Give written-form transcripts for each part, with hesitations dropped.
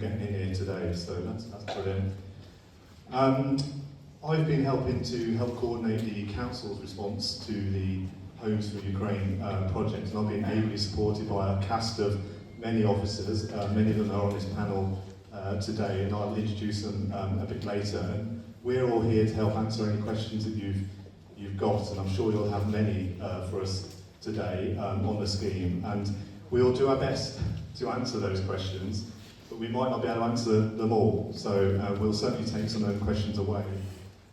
getting in here today, so that's brilliant. I've been helping to help coordinate the council's response to the Homes for Ukraine project, and I've been ably supported by a cast of many officers. Many of them are on this panel today, and I'll introduce them a bit later. And we're all here to help answer any questions that you've got, and I'm sure you'll have many for us today on the scheme. And we'll do our best to answer those questions, but we might not be able to answer them all. So we'll certainly take some of those questions away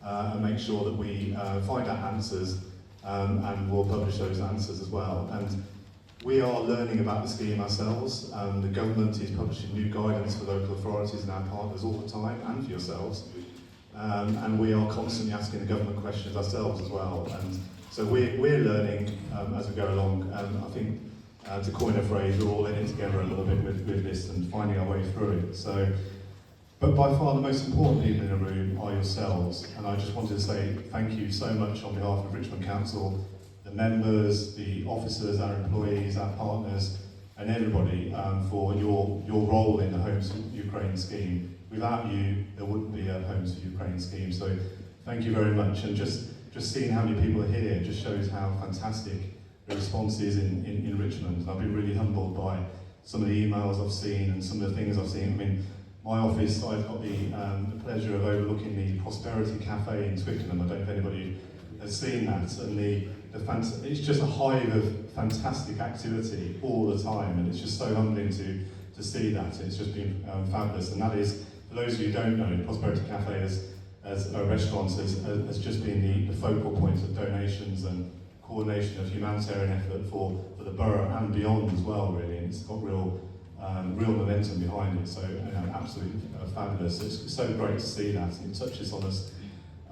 and make sure that we find out answers, and we'll publish those answers as well. And we are learning about the scheme ourselves. The government is publishing new guidance for local authorities and our partners all the time, and for yourselves. And we are constantly asking the government questions ourselves as well. And so we're learning as we go along. I think, to coin a phrase, we're all in it together a little bit with this and finding our way through it. So, but by far the most important people in the room are yourselves. And I just wanted to say thank you so much on behalf of Richmond Council, the members, the officers, our employees, our partners, and everybody for your role in the Homes for Ukraine scheme. Without you, there wouldn't be a Homes for Ukraine scheme. So thank you very much. And just seeing how many people are here just shows how fantastic the response is in Richmond. And I've been really humbled by some of the emails I've seen and some of the things I've seen. I mean, my office, I've got the pleasure of overlooking the Prosperity Cafe in Twickenham. I don't know if anybody has seen that. And it's just a hive of fantastic activity all the time, and it's just so humbling to see that. It's just been fabulous. And that is, for those of you who don't know, Prosperity Cafe as a restaurant has just been the focal point of donations and coordination of humanitarian effort for the borough and beyond as well, really. And it's got real momentum behind it, so absolutely fabulous. It's so great to see that, and it touches on us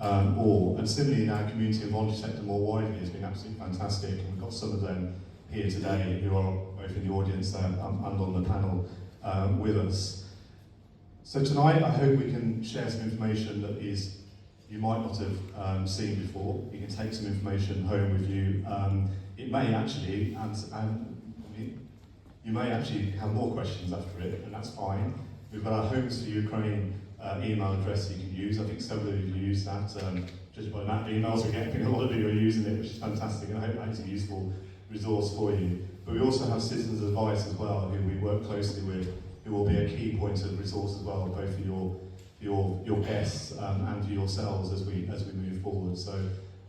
all. And similarly, in our community and voluntary sector more widely has been absolutely fantastic, and we've got some of them here today who are both in the audience and on the panel with us. So tonight, I hope we can share some information that you might not have seen before. You can take some information home with you. It may actually, you may actually have more questions after it, and that's fine. We've got our Homes for Ukraine email address you can use. I think several of you use that. Just by the amount of emails we get, I think a lot of you are using it, which is fantastic, and I hope that's a useful resource for you. But we also have Citizens Advice as well, who we work closely with, who will be a key point of resource as well, both for your guests and for yourselves as we move forward. So,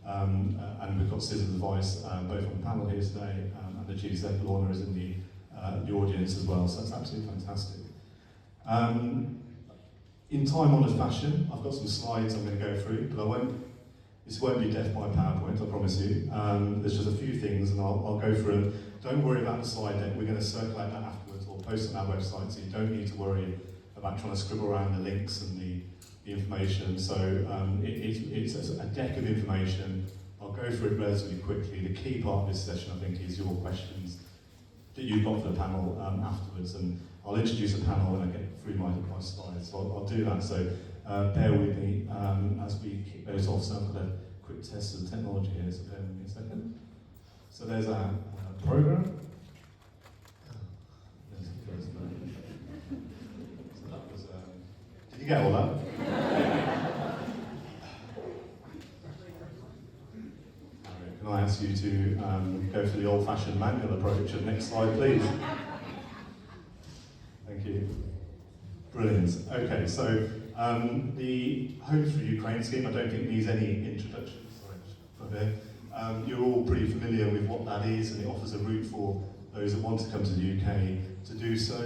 and we've got Citizens Advice both on the panel here today, and the Chief Executive Lorna is in the audience as well. So that's absolutely fantastic. In time-honoured fashion, I've got some slides I'm going to go through, but this won't be death by PowerPoint, I promise you. There's just a few things, and I'll go through them. Don't worry about the slide deck. We're going to circulate that afterwards. We'll post it on our website, so you don't need to worry about trying to scribble around the links and the information. So it's a deck of information. I'll go through it relatively quickly. The key part of this session, I think, is your questions that you've got for the panel afterwards. And I'll introduce a panel when I get through my slides. So I'll do that. So bear with me as we kick those off. So I've got a quick test of the technology here, so bear with me a second. So there's our program. Did you get all that? Can I ask you to go for the old-fashioned manual approach? Next slide, please. Thank you. Brilliant. Okay, so the Homes for Ukraine scheme, I don't think needs any introduction. Sorry, you're all pretty familiar with what that is, and it offers a route for those that want to come to the UK to do so,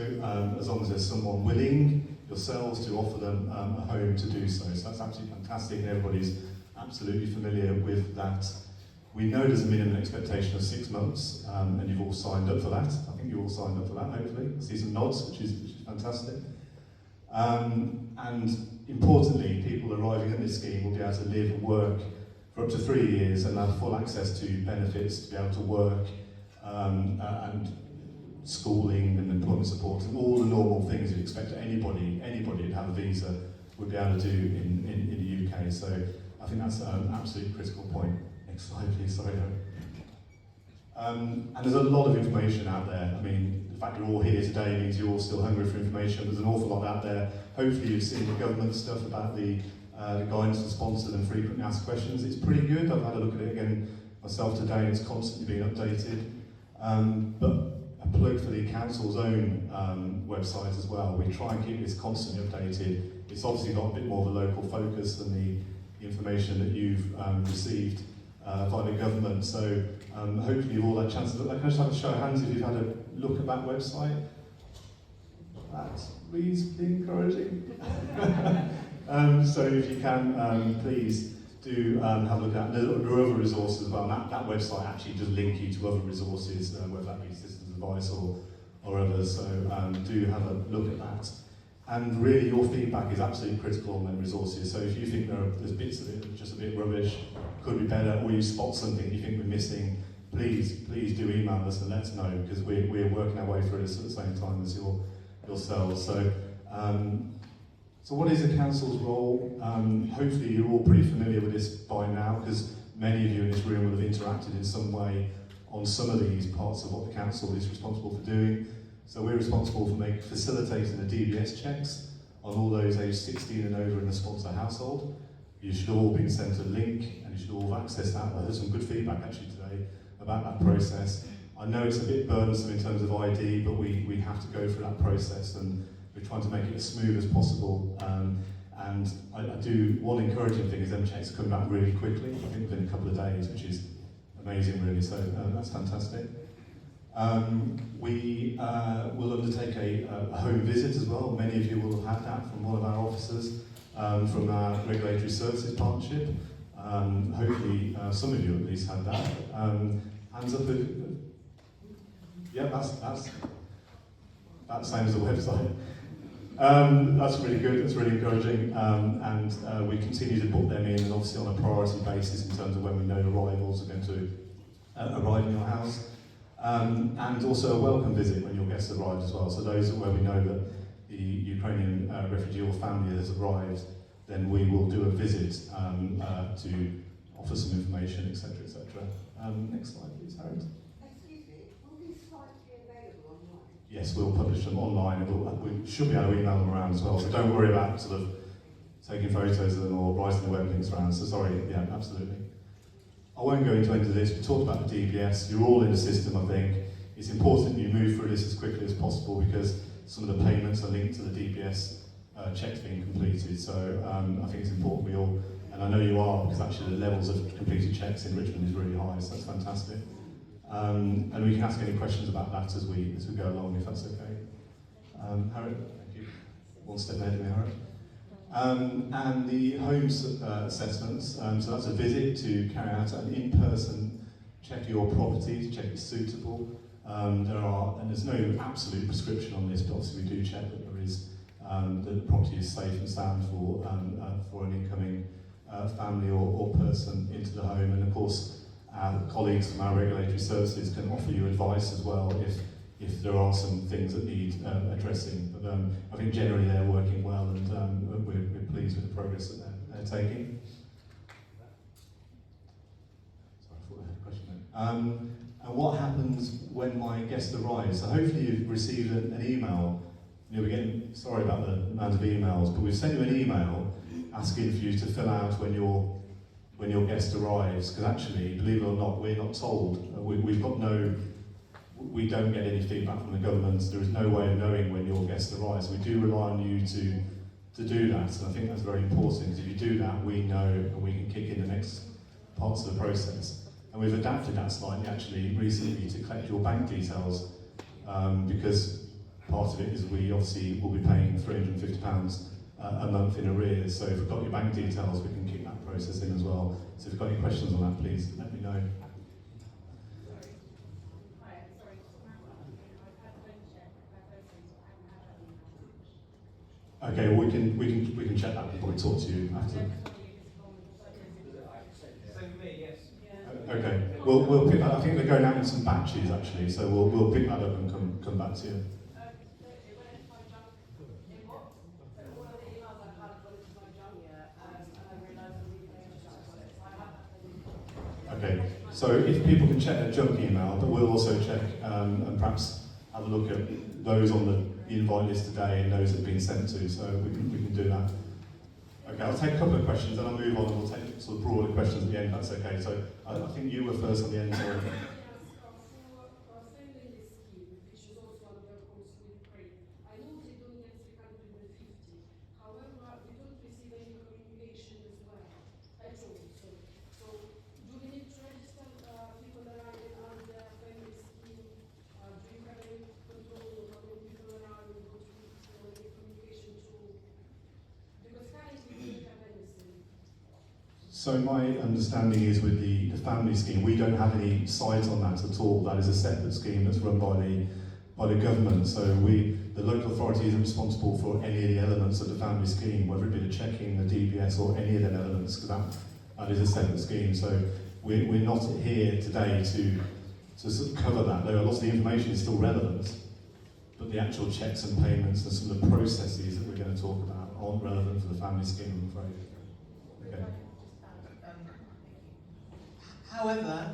as long as there's someone willing, yourselves, to offer them a home to do so. So that's absolutely fantastic, and everybody's absolutely familiar with that. We know there's a minimum expectation of 6 months, and you've all signed up for that. I think you all signed up for that, hopefully. I see some nods, which is fantastic. And importantly, people arriving at this scheme will be able to live and work for up to 3 years and have full access to benefits, to be able to work, and schooling and employment support, and all the normal things you'd expect anybody who'd have a visa would be able to do in the UK. So I think that's an absolutely critical point. Next slide, please. Sorry. And there's a lot of information out there. I mean, fact you're all here today means you're all still hungry for information. There's an awful lot out there. Hopefully you've seen the government stuff about the guidance for sponsored and frequently asked questions. It's pretty good. I've had a look at it again myself today and it's constantly being updated. But a plug for the council's own website as well. We try and keep this constantly updated. It's obviously got a bit more of a local focus than the information that you've received by the government. So hopefully you've all had a chance to look. Can I just have a show of hands if you've had a look at that website? That's reasonably encouraging. So if you can, please do have a look at. There are other resources as well. That website actually does link you to other resources, whether that be citizens advice or others. So do have a look at that. And really, your feedback is absolutely critical on them resources. So if you think there's bits of it that are just a bit rubbish, could be better, or you spot something you think we're missing, please do email us and let us know, because we're working our way through this at the same time as yourselves. So what is a council's role? Hopefully you're all pretty familiar with this by now, because many of you in this room will have interacted in some way on some of these parts of what the council is responsible for doing. So we're responsible for facilitating the DBS checks on all those aged 16 and over in the sponsor household. You should all been sent a link and you should all have accessed that. I heard some good feedback actually today about that process. I know it's a bit burdensome in terms of ID, but we have to go through that process and we're trying to make it as smooth as possible. And I do, one encouraging thing is them checks come back really quickly, I think within a couple of days, which is amazing really, so that's fantastic. We will undertake a home visit as well. Many of you will have had that from one of our officers, from our Regulatory Services Partnership. Hopefully some of you at least had that. Hands up if, yeah, that's same as the website. That's really good, that's really encouraging, and we continue to book them in, and obviously on a priority basis in terms of when we know arrivals are going to arrive in your house. And also a welcome visit when your guests arrive as well. So those where we know that the Ukrainian refugee or family has arrived, then we will do a visit to offer some information, etc., etc. Next slide, please, Harriet. Excuse me, will these sites be available online? Yes, we'll publish them online, and we should be able to email them around as well. So don't worry about sort of taking photos of them or writing the web links around. So sorry, yeah, absolutely. I won't go into any of this. We talked about the DBS. You're all in the system, I think. It's important you move through this as quickly as possible because some of the payments are linked to the DBS checks being completed. So I think it's important we all, and I know you are, because actually the levels of completed checks in Richmond is really high, so that's fantastic. And we can ask any questions about that as we go along, if that's okay. Harriet, thank you. One step ahead of me, Harriet. And the homes assessments, so that's a visit to carry out an in-person check of your property, to check it's suitable. There's no absolute prescription on this, but obviously we do check that there is, that the property is safe and sound for an incoming family or person into the home. And of course, our colleagues from our regulatory services can offer you advice as well if there are some things that need addressing. But I think generally they're working well, and we're pleased with the progress that they're taking. Sorry, I thought I had a question there. And what happens when my guest arrives? So hopefully you've received an email. We're getting, sorry about the amount of emails, but we've sent you an email asking for you to fill out when your guest arrives, because actually, believe it or not, we're not told. We don't get any feedback from the government. There is no way of knowing when your guest arrives. We do rely on you to do that, and I think that's very important, because if you do that, we know and we can kick in the next parts of the process. And we've adapted that slightly actually recently to collect your bank details, because part of it is we obviously will be paying £350 a month in arrears, so if we've got your bank details, we can kick that process in as well. So if you've got any questions on that, please let me know. Okay, well, we can check that before we talk to you after. Okay, we'll pick that. I think they're going out in some batches actually, so we'll pick that up and come back to you. Okay, so if people can check their junk email, but we'll also check and perhaps have a look at those on the invite list today and those that have been sent to, so we can do that. Okay, I'll take a couple of questions, then I'll move on and we'll take sort of broader questions at the end, if that's okay. So I think you were first on the end, sorry. So my understanding is with the family scheme, we don't have any sides on that at all. That is a separate scheme that's run by the government. So the local authority isn't responsible for any of the elements of the family scheme, whether it be the checking, the DBS, or any of the elements, because that is a separate scheme. So we're not here today to sort of cover that. Though lots of the information is still relevant, but the actual checks and payments and some of the processes that we're going to talk about aren't relevant for the family scheme, I'm afraid. Okay. However,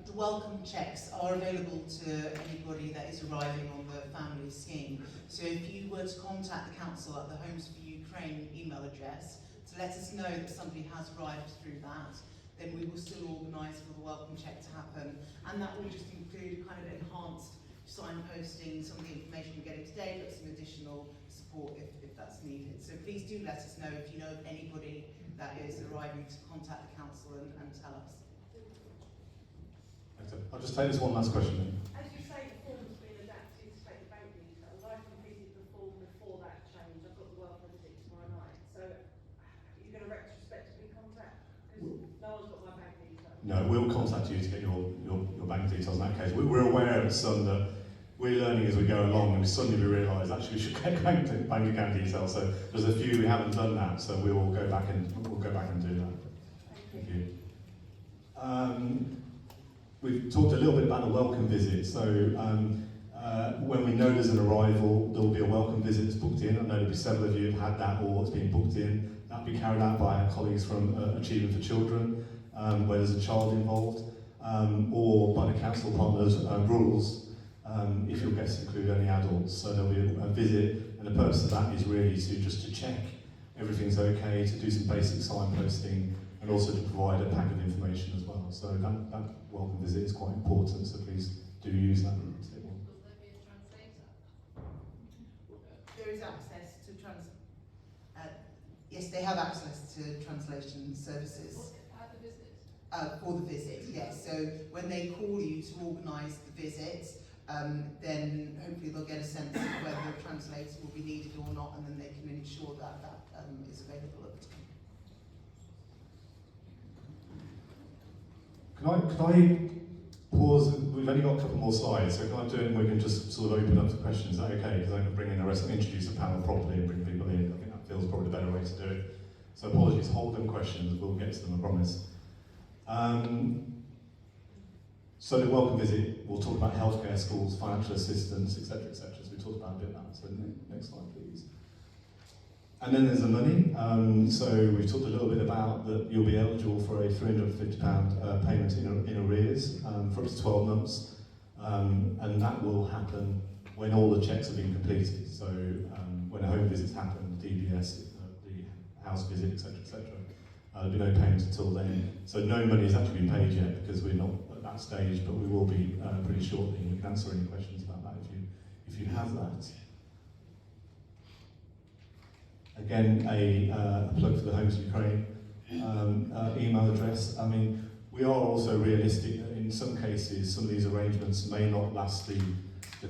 the welcome checks are available to anybody that is arriving on the family scheme. So if you were to contact the council at the Homes for Ukraine email address to let us know that somebody has arrived through that, then we will still organise for the welcome check to happen. And that will just include kind of enhanced signposting, some of the information we're getting today, but some additional support if that's needed. So please do let us know if you know of anybody that is arriving to contact the council and tell us. I'll just take this one last question then. As you say, the form's been adapted to take the bank details. I completed the form before that change. I've got the welcome visit tomorrow night. So are you going to retrospectively contact? Because no one's got my bank details. No, we'll contact you to get your bank details in that case. We're aware of some that we're learning as we go along, and suddenly we realise actually we should get bank account details. So there's a few we haven't done that, so we will go back and do that. Thank you. We've talked a little bit about the welcome visit. So when we know there's an arrival, there will be a welcome visit that's booked in. I know there'll be several of you have had that or it's been booked in. That'll be carried out by our colleagues from Achievement for Children, where there's a child involved, or by the council partners' rules, if your guests include only adults. So there'll be a visit, and the purpose of that is really to check everything's okay, to do some basic signposting, and also to provide a pack of information as well. So that welcome visit is quite important, so please do use that. Will there be a translator? There is access to yes, they have access to translation services. At the visit? For the visit, yes. So when they call you to organise the visit, then hopefully they'll get a sense of whether a translator will be needed or not, and then they can ensure that that is available at the time. Can I pause? We've only got a couple more slides, so can I do it and we can just sort of open up to questions? Is that okay? Because I can bring in the rest and introduce the panel properly and bring people in. I think that feels probably the better way to do it. So apologies, hold them questions, we'll get to them, I promise. So the welcome visit, we'll talk about healthcare, schools, financial assistance, etc., etc. So we talked about a bit of that. So next slide, please. And then there's the money. So we've talked a little bit about that you'll be eligible for a £350 payment in arrears for up to 12 months. And that will happen when all the checks have been completed. So when a home visits happen, DBS, the house visit, etc., etc. There'll be no payment until then. So no money has actually been paid yet because we're not at that stage, but we will be pretty shortly. We can answer any questions about that if you have that. Again, a plug for the Homes for Ukraine email address. I mean, we are also realistic that in some cases, some of these arrangements may not last the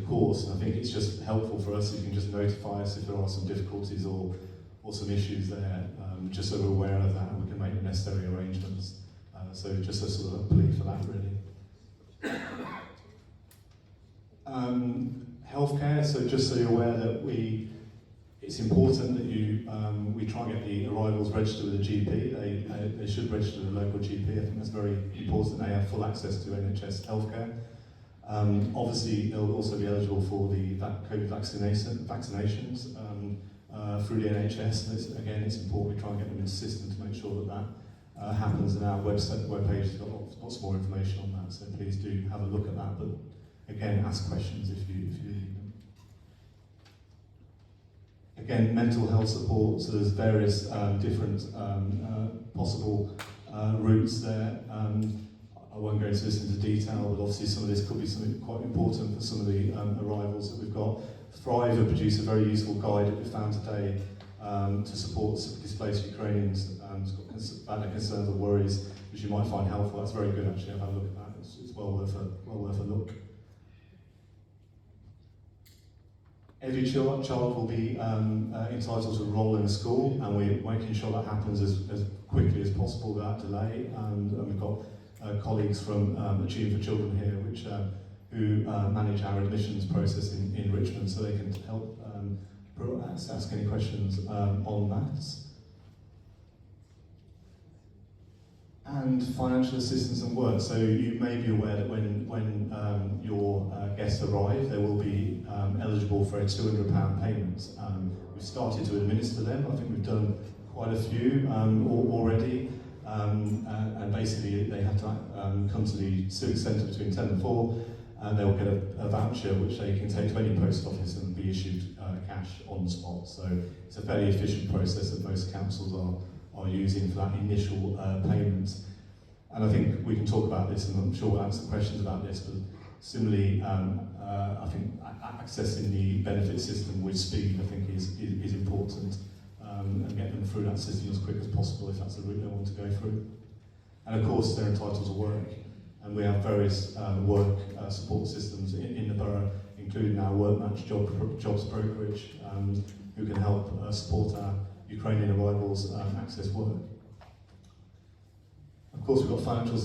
course, and I think it's just helpful for us if you can just notify us if there are some difficulties or some issues there, just so we're aware of that and we can make the necessary arrangements. So just a sort of a plea for that, really. Healthcare, so just so you're aware that it's important that we try and get the arrivals registered with a GP. They should register with a local GP. I think that's very important. They have full access to NHS healthcare. Obviously, they'll also be eligible for the COVID vaccinations through the NHS. Again, it's important we try and get them in the system to make sure that happens. And our webpage has got lots more information on that. So please do have a look at that. But again, ask questions if you need them. Again, mental health support, so there's various different possible routes there. I won't go into this into detail, but obviously some of this could be something quite important for some of the arrivals that we've got. Thrive have produced a very useful guide that we found today to support displaced Ukrainians about their concerns or worries, which you might find helpful. That's very good actually. I've had a look at that. It's well worth a look. Every child will be entitled to enrol in a school, and we're making sure that happens as quickly as possible without delay. And we've got colleagues from Achieve for Children here, who manage our admissions process in Richmond, so they can help ask any questions on that. And financial assistance and work. So you may be aware that when your guests arrive, they will be eligible for a £200 payment. We've started to administer them. I think we've done quite a few already. And basically they have to come to the Civic Centre between 10 and 4, and they'll get a voucher which they can take to any post office and be issued cash on the spot. So it's a fairly efficient process that most councils are using for that initial payment. And I think we can talk about this, and I'm sure we'll answer questions about this, but similarly, I think accessing the benefit system with speed, I think, is important, and get them through that system as quick as possible if that's the route they want to go through. And of course, they're entitled to work, and we have various work support systems in the borough, including our Workmatch jobs brokerage, who can help support our Ukrainian arrivals access work. Of course, we've got financial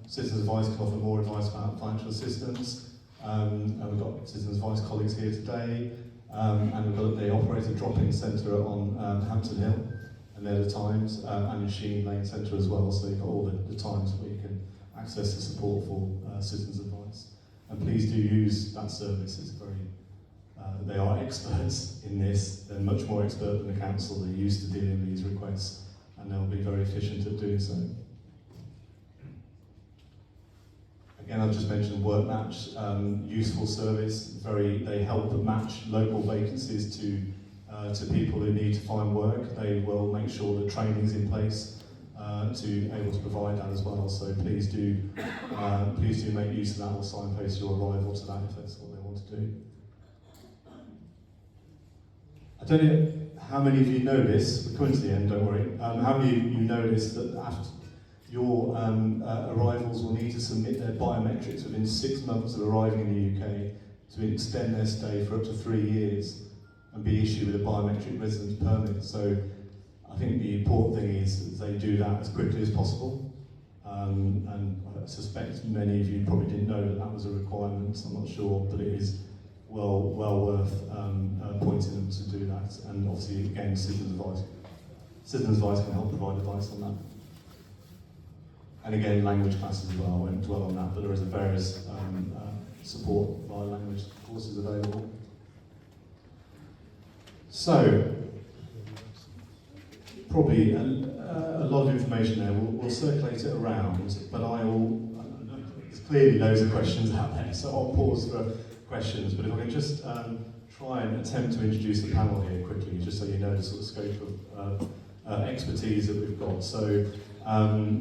Citizens Advice can offer more advice about financial assistance, and we've got Citizens Advice colleagues here today, and they operate a drop-in centre on Hampton Hill, and they're the times, and Machine Lane Centre as well, so you've got all the times where you can access the support for Citizens Advice. And please do use that service. It's very they are experts in this. They're much more expert than the council. They're used to dealing with these requests, and they'll be very efficient at doing so. Again, I've just mentioned Workmatch, useful service. They help match local vacancies to people who need to find work. They will make sure that training's in place to able to provide that as well. So please do make use of that, or signpost your arrival to that if that's what they want to do. I don't know how many of you know this, we're coming to the end, don't worry. How many of you know this, that after your arrivals will need to submit their biometrics within 6 months of arriving in the UK to extend their stay for up to 3 years and be issued with a biometric residence permit. So I think the important thing is that they do that as quickly as possible. And I suspect many of you probably didn't know that was a requirement, I'm not sure, but it is well worth pointing them to do that. And obviously, again, Citizens Advice can help provide advice on that. And again, language classes as well. I won't dwell on that, but there is a various support via language courses available. So, probably a lot of information there. We'll circulate it around, but there's clearly loads of questions out there, so I'll pause for questions. But if I can just try and attempt to introduce the panel here quickly, just so you know the sort of scope of expertise that we've got. So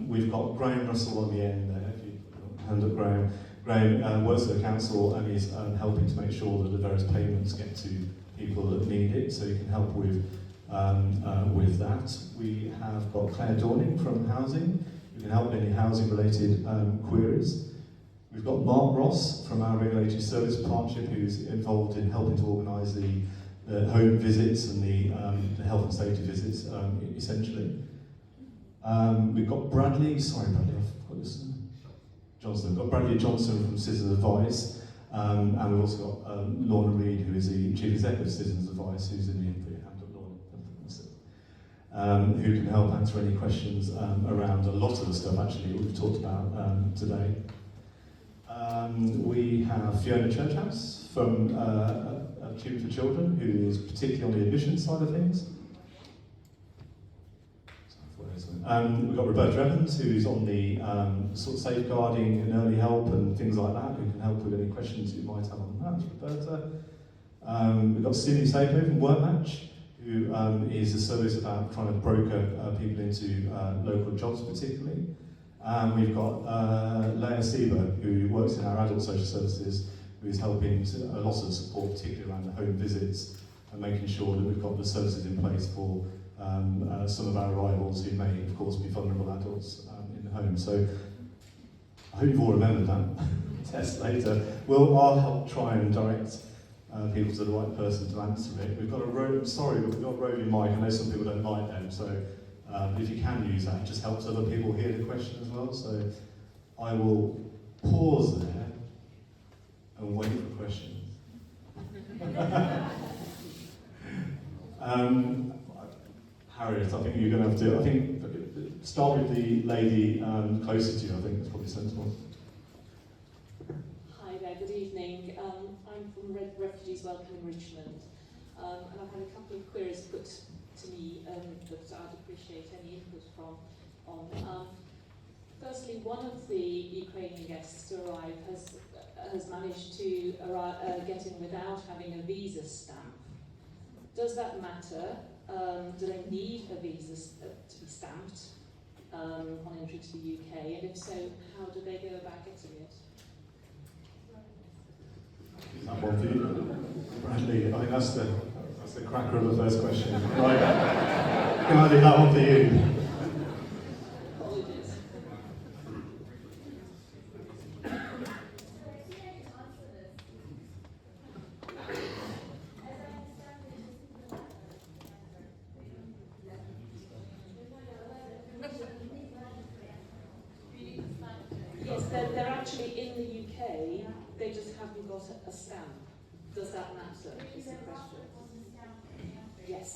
we've got Graham Russell on the end there. If you hand up Graham. Graham works at the council and is helping to make sure that the various payments get to people that need it, so you can help with that. We have got Claire Dorning from Housing, who can help with any housing-related queries. We've got Mark Ross from our Regulatory Service Partnership, who's involved in helping to organise the home visits and the health and safety visits, essentially. We've got Bradley, I've got this, Johnson. We've got Bradley Johnson from Citizens Advice, and we've also got Lorna Reid, who is the Chief Executive of Citizens Advice, who's in the who can help answer any questions around a lot of the stuff actually we've talked about today. We have Fiona Churchhouse from Achieve for Children, who is particularly on the admissions side of things. So We've got Roberta Evans, who's on the sort of safeguarding and early help and things like that, who can help with any questions you might have on that, Roberta. We've got Cindy Sapo from Workmatch, who is a service about trying to broker people into local jobs particularly. We've got Leah Sieber, who works in our adult social services, who is helping a lot of support, particularly around the home visits and making sure that we've got the services in place for some of our arrivals who may, of course, be vulnerable adults in the home. So I hope you've all remembered that test later. I'll help try and direct people to the right person to answer it. We've got a roving mic. I know some people don't like them, so if you can use that, it just helps other people hear the question as well. So I will pause there and wait for questions. Harriet, I think you're going to have to. I think start with the lady closest to you. I think it's probably sensible. Hi there, good evening. I'm from Refugees Welcoming Richmond, and I've had a couple of queries put to me that I'd appreciate any input from on. Firstly, one of the Ukrainian guests to arrive has managed to get in without having a visa stamp. Does that matter? Do they need a visa to be stamped on entry to the UK? And if so, how do they go about getting it? Is that one for you? Bradley, I think that's the cracker of the first question. Can I leave that one for you? Apologies. Yes, they're actually in the UK, they just haven't got a stamp. Does that matter? Is the question. Yes.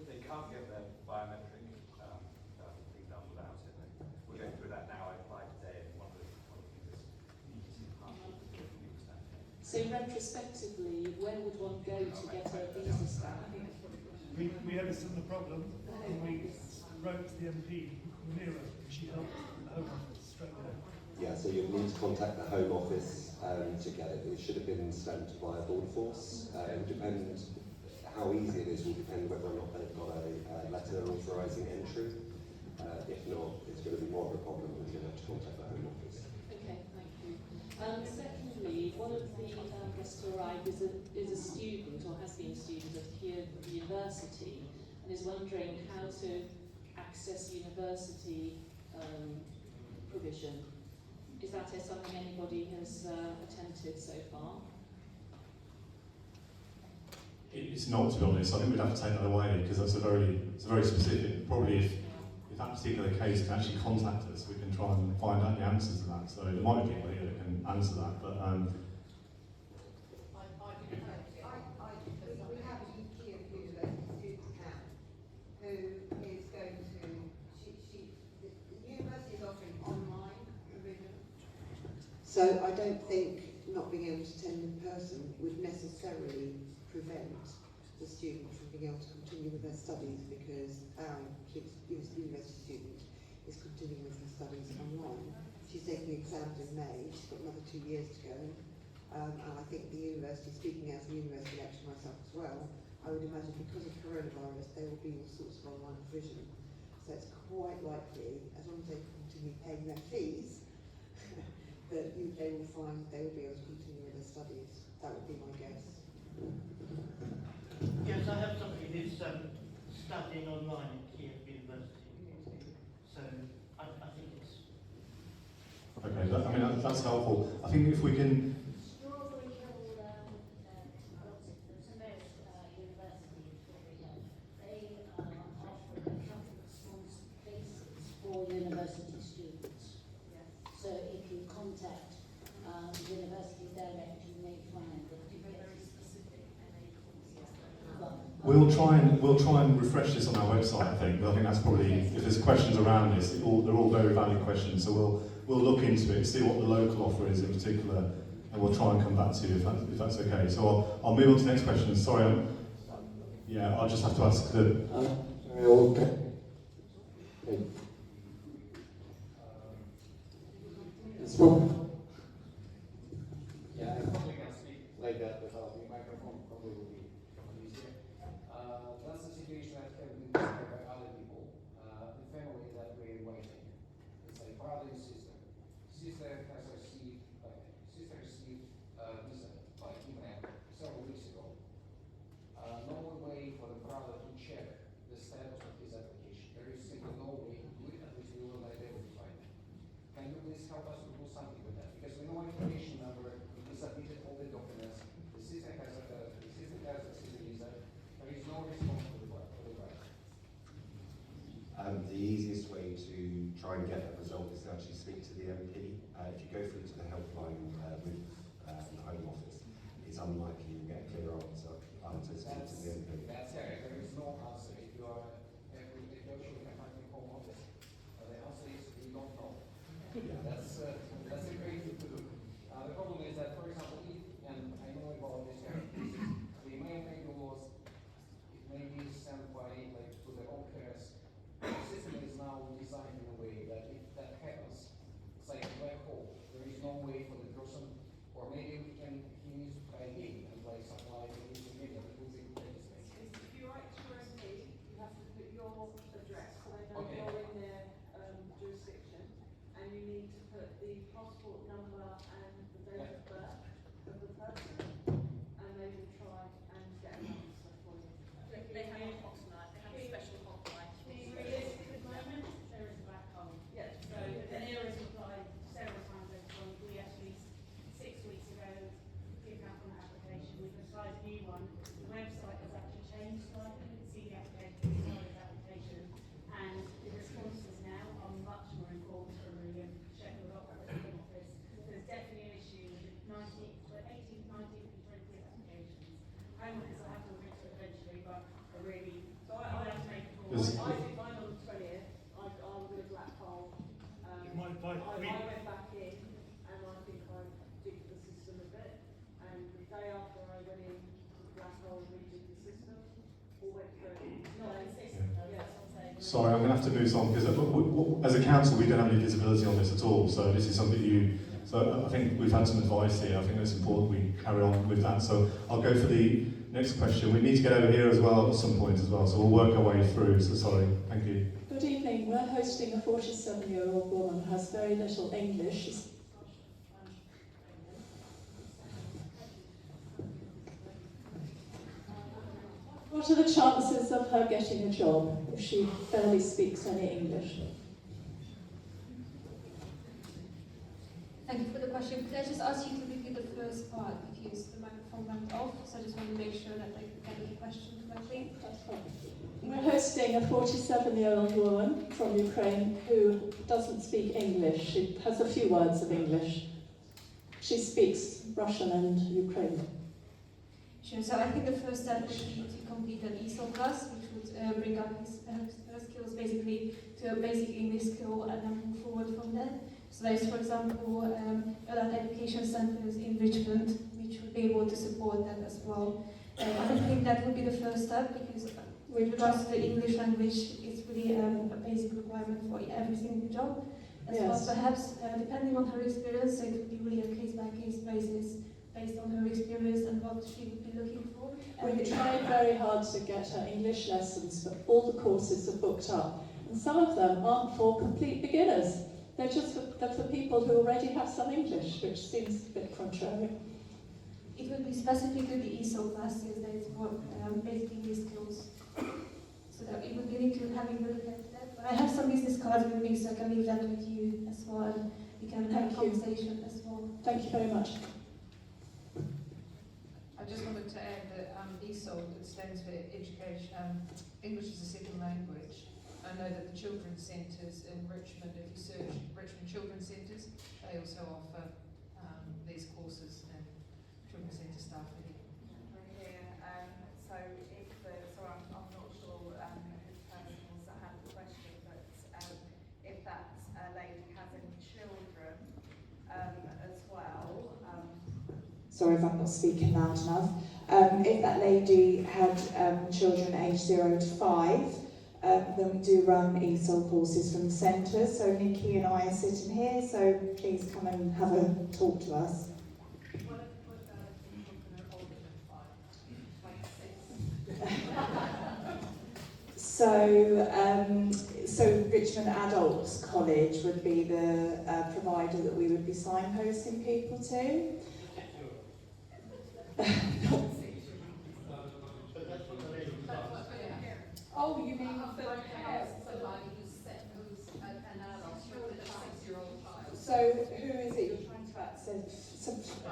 They can't get their biometric thing done without it. We're going through that now. I applied today, and one of the things is easy part of the stamp. So retrospectively, where would one go to get a visa stamp? We had a similar problem, and we wrote to the MP, Munira, and she helped the Home Office straight away. Yeah, so you'll need to contact the Home Office to get it. It should have been stamped via Border Force. It will depend how easy it is, will depend whether or not they've got a letter authorising entry. If not, it's going to be more of a problem and you're going to have to contact the Home Office. Okay, thank you. Secondly, one of the guests to arrive is a student, or has been a student at here university, and is wondering how to access university provision. Is that something anybody has attempted so far? It's not, to be honest. I think we'd have to take that away because it's very specific. Probably if that particular case can actually contact us, we can try and find out the answers to that. So there might be people here that can answer that, but We have a key of university student camp who is going to, the university is offering online provision. So I don't think not being able to attend in person would necessarily prevent the student from being able to continue with their studies, because our university student is continuing with her studies online. She's taking exams in May, she's got another 2 years to go. And I think the university, speaking as a university lecturer myself as well, I would imagine because of coronavirus there will be all sorts of online provision. So it's quite likely, as long as they continue paying their fees, that they will find they will be able to continue with their studies. That would be my guess. Yes, I have somebody who's studying online at Kiev University. So I think it's... okay, that's helpful. I think if we can. Strawberry Hill, they offer a couple of small spaces for university students. Yes. So if you contact the university direct, you may find that you get very specific We'll try and refresh this on our website. I think that's probably, if there's questions around this, they're all very valid questions. So we'll look into it, see what the local offer is in particular, and we'll try and come back to you if that's okay. So I'll move on to the next question. Sorry, I'll just have to ask the. Sorry, help us to do something with that, because we know information number, we submitted all the documents, the system has a system user, there is no response for the driver. The easiest way to try and get that result is to actually speak to the MP. If you go through to the helpline with the Home Office, it's unlikely you'll get a clear answer to speak to the MP. That's correct. There is no answer. If you actually can find the Home Office, the answer is we don't know. That's a great thing to do. The problem is that, for example, and I know about this area, the email maybe it may be sent by to the home cares. The system is now designed in a way that if that happens, it's like a black hole. There is no way for the person, or maybe he needs to try again and supply the needs immediately. If you write to your MP, you have to put your address so they know Okay. you're in their jurisdiction, and you need to put the passport number and the date of birth of the person, and they will try and get an answer for you. They have a hotline, they have a special hotline. Being realistic at the moment, there is a black hole. Yeah, So the nearest replied several times over the week. We actually, 6 weeks ago, given up on the application. We've applied a new one. The website has actually changed slightly. You can see the application, the application. And the responses now are much more informed from the Sheffield Office. There's definitely an issue with 18th, 19th and 20th applications. Home Office will have to look into it eventually, but are really, So I'll have to make a call. I did mine on the 20th. I was in a black hole. You might buy I went back in, and I think I jigged the system a bit. And the day after I went in to the black hole and rejigged the system, all went through. Not consistent, though, Yeah. that's what I'm saying. Sorry, I'm going to have to move on because as a council we don't have any visibility on this at all. So this is something So I think we've had some advice here. I think it's important we carry on with that. So I'll go for the next question. We need to get over here as well at some point as well. So we'll work our way through. So sorry. Thank you. Good evening. We're hosting a 47-year-old woman who has very little English. What are the chances of her getting a job if she barely speaks any English? Thank you for the question. Could I just ask you to repeat the first part because the microphone went off, so I just want to make sure that I get the question correctly. We're hosting a 47-year-old woman from Ukraine who doesn't speak English. She has a few words of English. She speaks Russian and Ukrainian. Sure, so I think the first step would be to complete an ESOL class, which would bring up her skills basically to a basic English skill and then move forward from there. So there's, for example, adult education centres in Richmond, which would be able to support that as well. I think that would be the first step because with regards to the English language, it's really a basic requirement for every single job. As well, perhaps depending on her experience, so it would be really a case-by-case basis based on her experience and what she would be looking for. We've tried very hard to get her English lessons, but all the courses are booked up. And some of them aren't for complete beginners. They're just for people who already have some English, which seems a bit contrary. It would be specifically the ESOL classes that is for basic English skills. So that we would need to have a look at that. But I have some business cards with me, so I can leave that with you as well, and we can have a conversation as well. Thank you very much. I just wanted to add that ESOL stands for Education, English as a Second Language. I know that the children's centres in Richmond, if you search Richmond Children's Centres, they also offer these courses and children's centre staff are here. So I'm not sure who the person was that had the question, but if that lady has any children as well. Sorry if I'm not speaking loud enough. If that lady had children aged 0 to 5, then we do run ESOL courses from the centre. So Nikki and I are sitting here, so please come and have a talk to us. So Richmond Adults College would be the provider that we would be signposting people to. Oh, you mean somebody who's an adult with a 6-year-old child? So who is it you're trying to access? I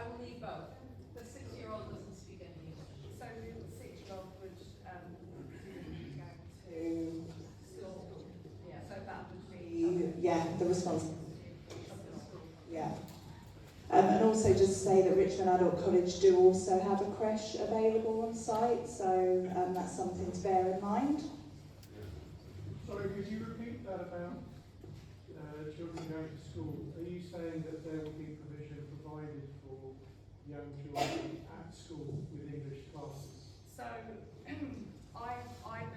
will need both. The 6-year-old doesn't speak any English. So the 6-year-old would go to school. Yeah. So that would be. Yeah, the response. Yeah. And also just say that Richmond Adult College do also have a creche available on site, so that's something to bear in mind. Sorry, could you repeat that about children going to school? Are you saying that there will be provision provided for young children at school with English classes? So I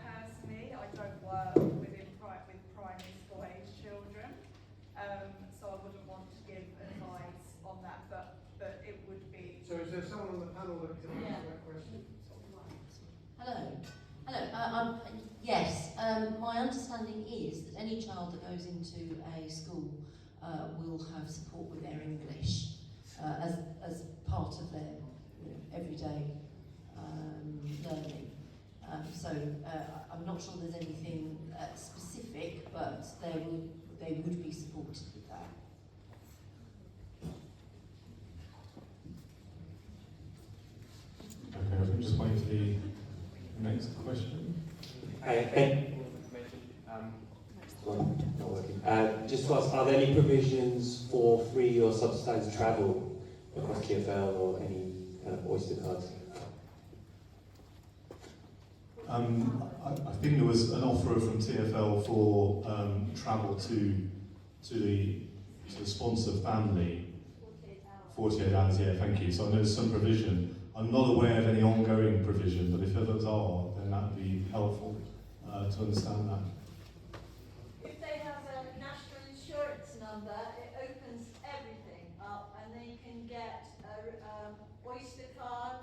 personally, I don't work with primary school age children, so I wouldn't want to give advice on that, but it would be. So is there someone on the panel that can answer that question? Hello. Hello. Yes, my understanding is that any child that goes into a school will have support with their English as part of their everyday learning. So I'm not sure there's anything specific, but they would be supported with that. Okay, I think just wait for the next question. Just to ask, are there any provisions for free or subsidised travel across TfL or any kind of Oyster cards? I think there was an offer from TfL for travel to the sponsor family. 48 hours, yeah, thank you. So I know there's some provision. I'm not aware of any ongoing provision, but if others are, then that would be helpful to understand that. If they have a national insurance number, it opens everything up, and they can get a Oyster card,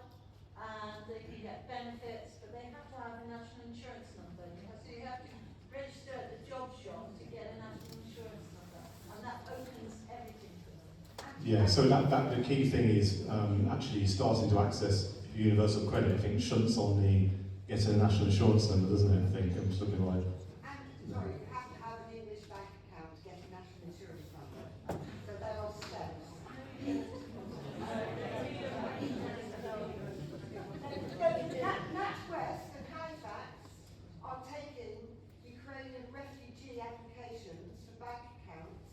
and they can get benefits, but they have to have a national insurance number. So you have to register at the job shop to get a national insurance number, and that opens everything for them. Yeah, so that the key thing is actually starting to access universal credit. I think shunts on the getting a national insurance number, doesn't it? I think I'm just looking right. And sorry, you have to have an English bank account to get a national insurance number. So there are steps. NatWest and Halifax are taking Ukrainian refugee applications for bank accounts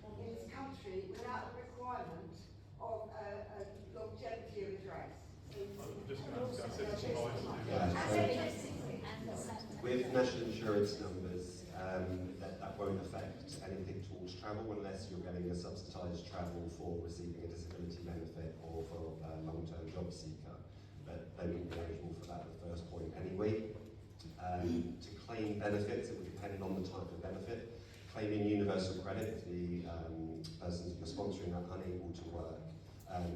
in this country without the requirement of a longevity of address. With national insurance numbers, that won't affect anything towards travel unless you're getting a subsidised travel for receiving a disability benefit or for a long-term job seeker. But they wouldn't be eligible for that at the first point anyway. To claim benefits, it would depend on the type of benefit. Claiming universal credit, if the persons that you're sponsoring are unable to work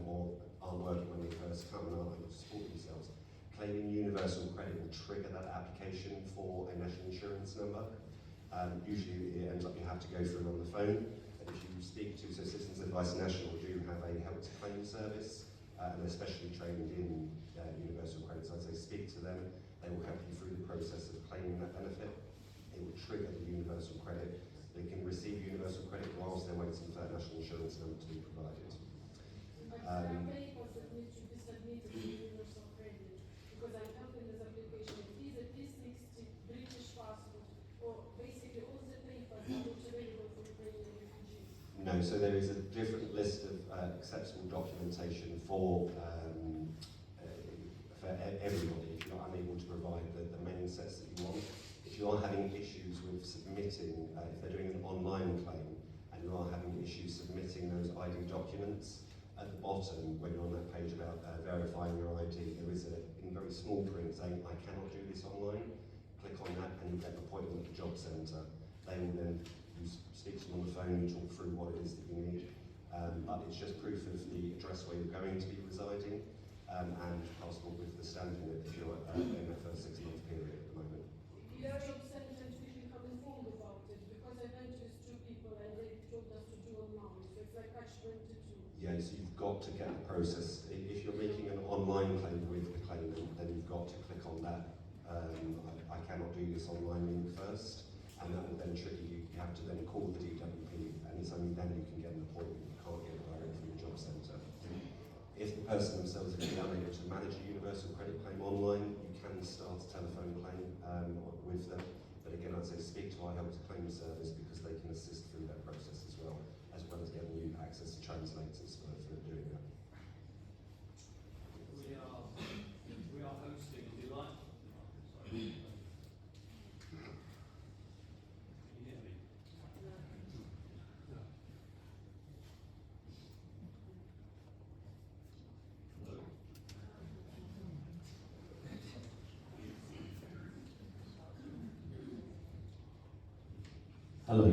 or aren't working when they first come and aren't able to support themselves, claiming universal credit will trigger that application for a national insurance number. Usually it ends up you have to go through on the phone. And if you speak to, so Citizens Advice National do have a help to claim service, and they're specially trained in universal credit. So I'd say speak to them. They will help you through the process of claiming that benefit. It will trigger the universal credit. They can receive universal credit whilst they're waiting for that national insurance number to be provided. But there are papers that need to be submitted to universal credit, because I'm helping this application. It is a P60 British passport, or basically all the papers are not available for Ukrainian refugees. No, so there is a different list of acceptable documentation for everybody. If you're unable to provide the main sets that you want, if you are having issues with submitting, if they're doing an online claim and you are having issues submitting those ID documents, at the bottom, when you're on that page about verifying your ID, there is in very small print saying, I cannot do this online. Click on that and you get an appointment at the job centre. They will then speak to them on the phone and talk through what it is that you need. But it's just proof of the address where you're going to be residing and passport with the stamp in it if you're in that first 6-month period at the moment. The job centre we become informed about it, because I noticed 2 people and they told us to do online, so it's like catch-22. Yeah, so you've got to get the process. If you're making an online claim with the claimant, then you've got to click on that I cannot do this online link first, and that will then trigger you. You have to then call the DWP, and it's only then you can get an appointment. You can't get it directly from the job centre. If the person themselves are going to be unable to manage a universal credit claim online, you can start a telephone claim with them. But again, I'd say speak to our Help to Claim service because they can assist through that process as well as getting you access to translators for doing that. We are hosting a delightful. Sorry. Can you hear me? Hello.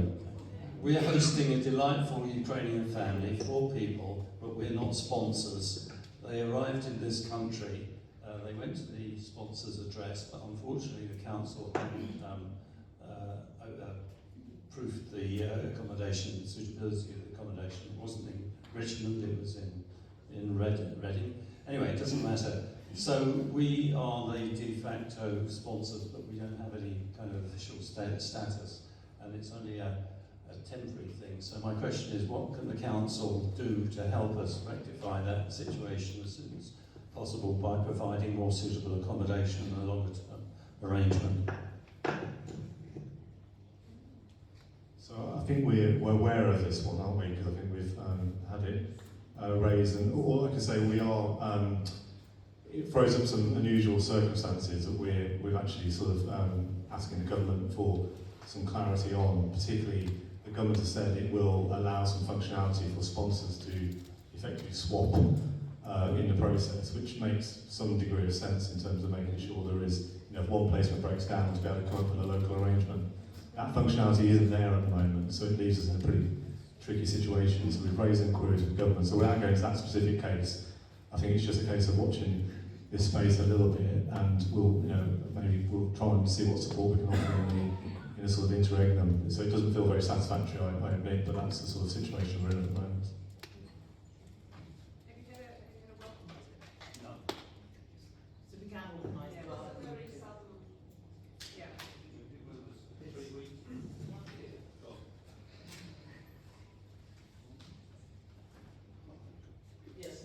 We are hosting a delightful Ukrainian family, 4 people, but we're not sponsors. They arrived in this country, they went to the sponsor's address, but unfortunately the council hadn't proofed the accommodation, suitability of the accommodation. It wasn't in Richmond, it was in Reading. Anyway, it doesn't matter. So we are the de facto sponsors, but we don't have any kind of official status. And it's only a temporary thing. So my question is, what can the council do to help us rectify that situation as soon as possible by providing more suitable accommodation and a longer term arrangement? So I think we're aware of this one, aren't we? Because I think we've had it raised, and all I can say, we are. It throws up some unusual circumstances that we're actually sort of asking the government for some clarity on. Particularly, the government has said it will allow some functionality for sponsors to effectively swap in the process, which makes some degree of sense in terms of making sure there is, if one placement breaks down, to be able to come up with a local arrangement. That functionality isn't there at the moment, so it leaves us in a pretty tricky situation. So we've raised inquiries with the government. So without going to that specific case, I think it's just a case of watching this space a little bit, and we'll, maybe we'll try and see what support we can offer in a sort of interregnum. So it doesn't feel very satisfactory, I admit, but that's the sort of situation we're in at the moment. So we can organise Yeah, well. very sudden. Yeah. Yes,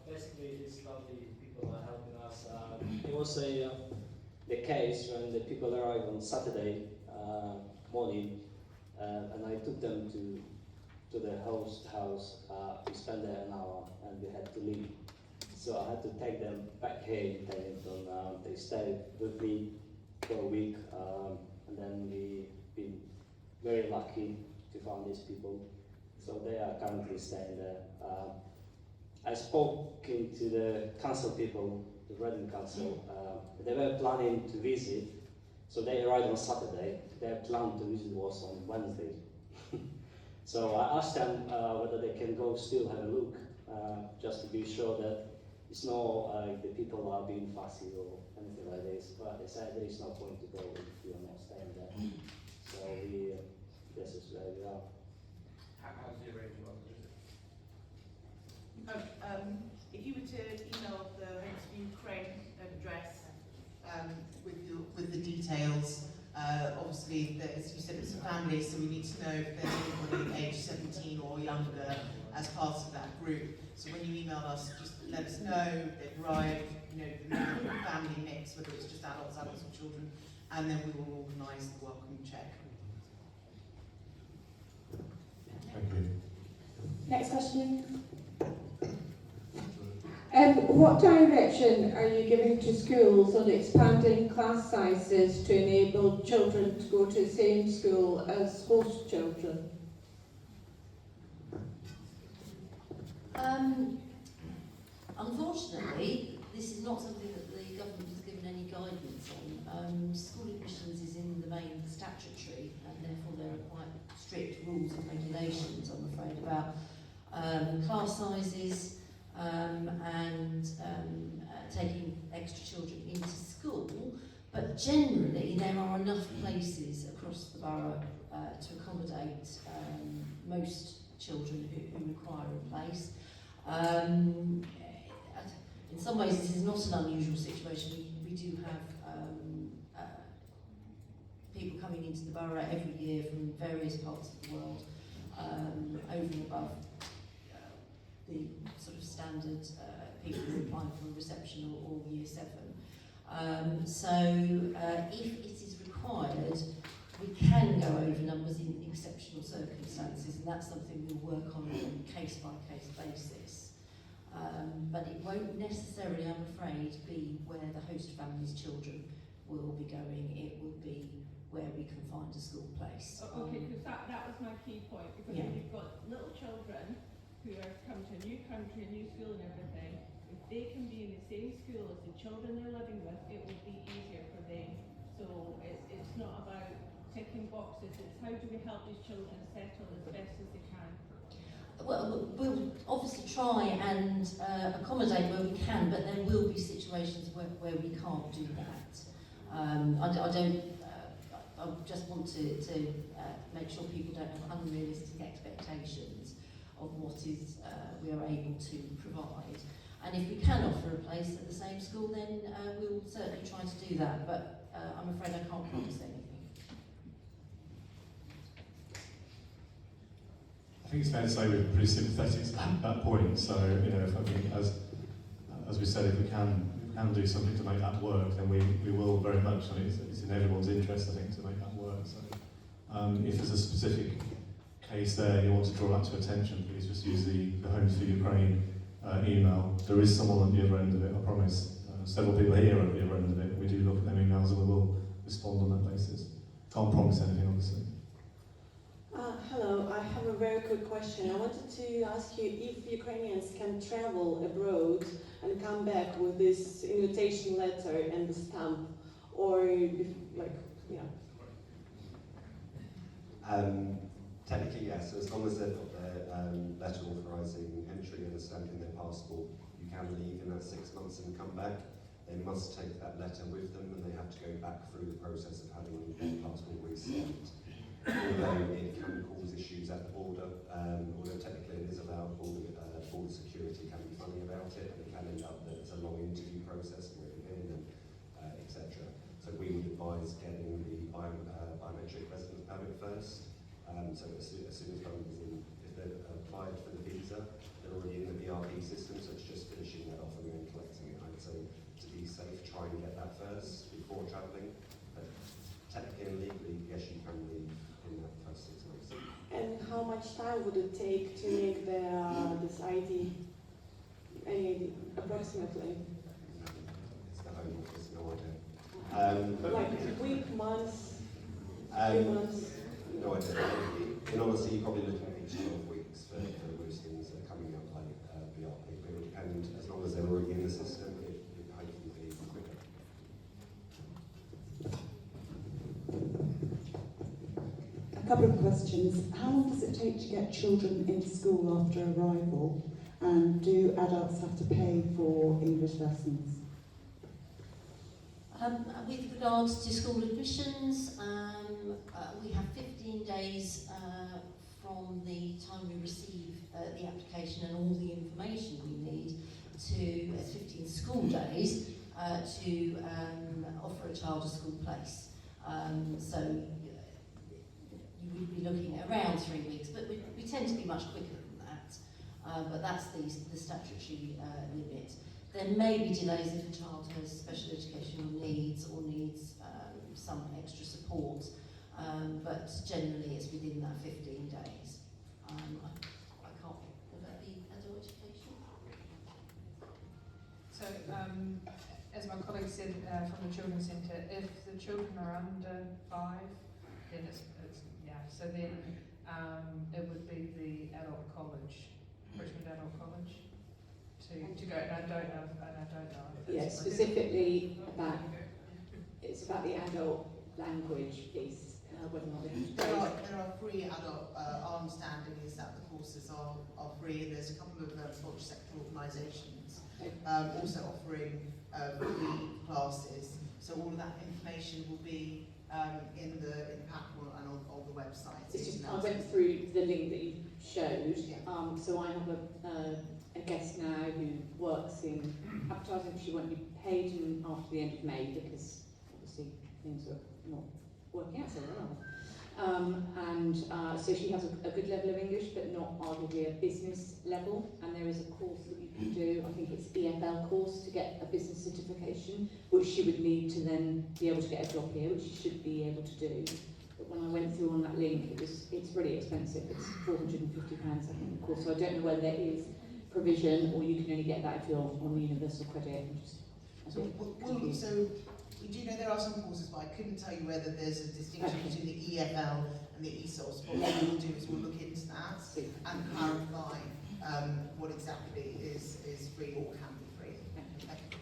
basically it's lovely people are helping us. It was the case when the people arrived on Saturday morning, and I took them to the host house. We spent there an hour and we had to leave. So I had to take them back here in Paddington. They stayed with me for a week, and then we've been very lucky to find these people. So they are currently staying there. I spoke to the council people, the Reading Council. They were planning to visit, so they arrived on Saturday. Their plan to visit was on Wednesday. So I asked them whether they can go still have a look, just to be sure that it's not the people are being fussy or anything like this. But they said there is no point to go if you are not staying there. So this is where we are. How's the arrangement? If you were to email the Homes for Ukraine address with the details, obviously, as you said, it's a family, so we need to know if there's anybody aged 17 or younger as part of that group. So when you email us, just let us know they've arrived, the family mix, whether it's just adults or children, and then we will organise the welcome check. Thank you. Next question. What direction are you giving to schools on expanding class sizes to enable children to go to the same school as host children? Unfortunately, this is not something that the government has given any guidance on. School admissions is in the main statutory, and therefore there are quite strict rules and regulations, I'm afraid, about class sizes and taking extra children into school. But generally, there are enough places across the borough to accommodate most children who require a place. In some ways, this is not an unusual situation. We do have people coming into the borough every year from various parts of the world, over and above the sort of standard people who apply for reception or year 7. If it is required, we can go over numbers in exceptional circumstances, and that's something we'll work on a case-by-case basis. But it won't necessarily, I'm afraid, be where the host family's children will be going. It will be where we can find a school place. Okay, because that was my key point, because Yeah. if you've got little children who are come to a new country, a new school and everything, if they can be in the same school as the children they're living with, it will be easier for them. So it's not about ticking boxes, it's how do we help these children settle as best as they can. Well, we'll obviously try and accommodate where we can, but there will be situations where we can't do that. I just want to make sure people don't have unrealistic expectations of what is we are able to provide. And if we can offer a place at the same school, then we'll certainly try to do that, but I'm afraid I can't promise anything. I think it's fair to say we're pretty sympathetic to that point. So, you know, as we said, if we can do something to make that work, then we will very much. I mean, it's in everyone's interest, I think, to make that work. So, if there's a specific case there and you want to draw that to attention, please just use the Homes for Ukraine email. There is someone at the other end of it, I promise. Several people here are at the other end of it. We do look at them emails and we will respond on that basis. Can't promise anything, obviously. Hello, I have a very quick question. I wanted to ask you if Ukrainians can travel abroad and come back with this invitation letter and the stamp, or Technically, yes. So as long as they've got their letter authorising entry and a stamp in their passport, you can leave in that 6 months and come back. They must take that letter with them, and they have to go back through the process of having their passport re-stamped. Although it can cause issues at the border, although technically it is allowed, border security can be funny about it, and it can end up that it's a long interview process and waiting in, and etc. So we would advise getting the biometric residence permit first. So as soon as somebody's in, if they've applied for the visa, they're already in the ERP system, so it's just finishing that off and then collecting it. I'd say to be safe, try and get that first before travelling. But technically and legally, yes, you can leave in that first 6 months. and how much time would it take to make this ID, approximately? It's the Home Office, no idea. Like week, months, 3 months? No idea. In honesty, you're probably looking at each 12 weeks for most things that are coming up like BRP, but it would depend, as long as they're already in the system, it hopefully be quicker. A couple of questions. How long does it take to get children into school after arrival, and do adults have to pay for English lessons? With regards to school admissions, we have 15 days from the time we receive the application and all the information we need to 15 school days to offer a child a school place. So you would be looking at around 3 weeks, but we tend to be much quicker than that. But that's the statutory limit. There may be delays if a child has special educational needs or needs some extra support, but generally it's within that 15 days. I can't think about the adult education. So, as my colleague said from the Children's Centre, if the children are under 5, then it's yeah. So then it would be the adult college, Richmond Adult College, to go. And I don't know. If Yes, specifically about it's about the adult language piece. Whether or not There are free adult, our understanding is that the courses are free. There's a couple of public sector organisations also offering free classes. So all of that information will be in the platform and on the website. It's just I went through the link that you showed. So I have a guest now who works in advertising. She won't be paid after the end of May because obviously things are not working out so well. So she has a good level of English, but not arguably a business level. And there is a course that you can do, I think it's EFL course, to get a business certification, which she would need to then be able to get a job here, which she should be able to do. But when I went through on that link, it's really expensive. It's £450, I think, the course. So I don't know whether there is provision, or you can only get that if you're on the universal credit. So we do know there are some courses, but I couldn't tell you whether there's a distinction between the EFL and the ESOLs. But what we will do is we'll look into that and clarify what exactly is free or can be free. Thank you.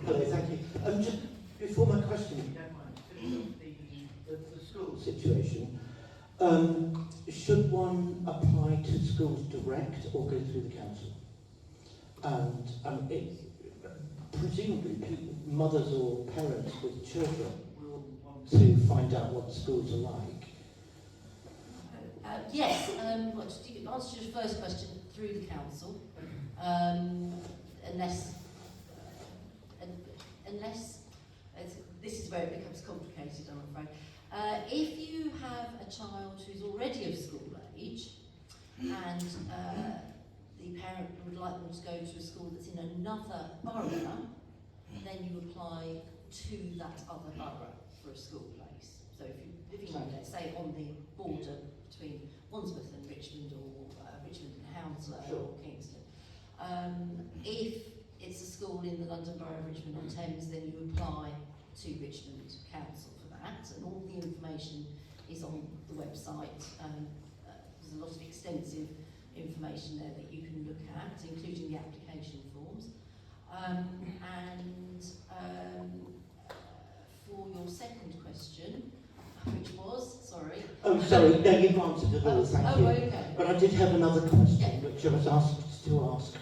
Hello, thank you. Just before my question, if you don't mind, the school situation, should one apply to schools direct or go through the council? And presumably mothers or parents with children will want to find out what schools are like. Yes, well, to answer your first question, through the council, unless this is where it becomes complicated, I'm afraid. If you have a child who's already of school age and the parent would like them to go to a school that's in another borough, then you apply to that other borough for a school place. So if you're living, let's say, on the border between Wandsworth and Richmond, or Richmond and Hounslow, or Kingston, if it's a school in the London Borough of Richmond on Thames, then you apply to Richmond Council for that, and all the information is on the website. There's a lot of extensive information there that you can look at, including the application forms. For your second question, which was, sorry. Oh, sorry, no, you've answered it all, thank you. Okay. But I did have another question, which I was asked to ask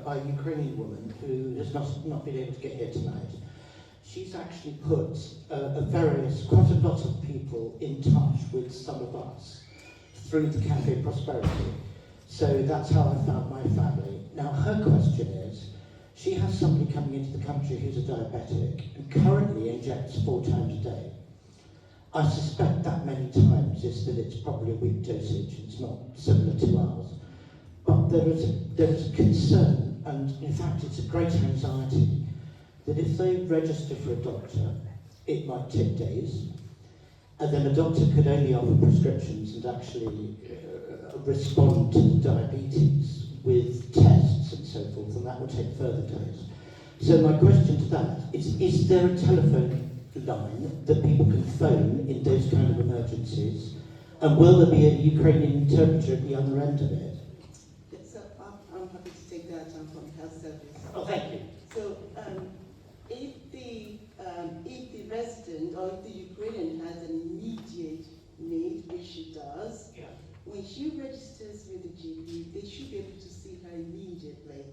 by a Ukrainian woman who has not been able to get here tonight. She's actually put quite a lot of people in touch with some of us through the Cafe Prosperity. So that's how I found my family. Now her question is, she has somebody coming into the country who's a diabetic and currently injects 4 times a day. I suspect that many times is that it's probably a weak dosage, it's not similar to ours. But there is a concern, and in fact it's a great anxiety, that if they register for a doctor, it might take days, and then a doctor could only offer prescriptions and actually respond to diabetes with tests and so forth, and that would take further days. So my question to that is there a telephone line that people can phone in those kind of emergencies, and will there be a Ukrainian interpreter at the other end of it? So I'm happy to take that from health service. Oh, thank you. So if the resident or if the Ukrainian has an immediate need, which she does, when she registers with the GP, they should be able to see her immediately,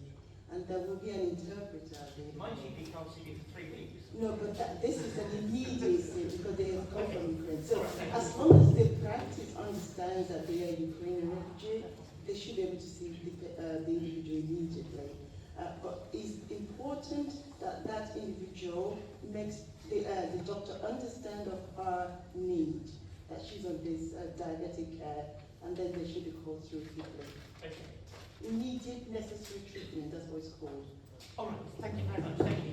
and there will be an interpreter there. My GP can't see me for 3 weeks. No, but this is an immediacy because they have come from Ukraine. So as long as the practice understands that they are Ukrainian refugee, they should be able to see the individual immediately. But it's important that that individual makes the doctor understand of her need, that she's on this diabetic care, and then they should be called through quickly. Okay. Immediate necessary treatment, that's what it's called. All right, thank you very much. Thank you.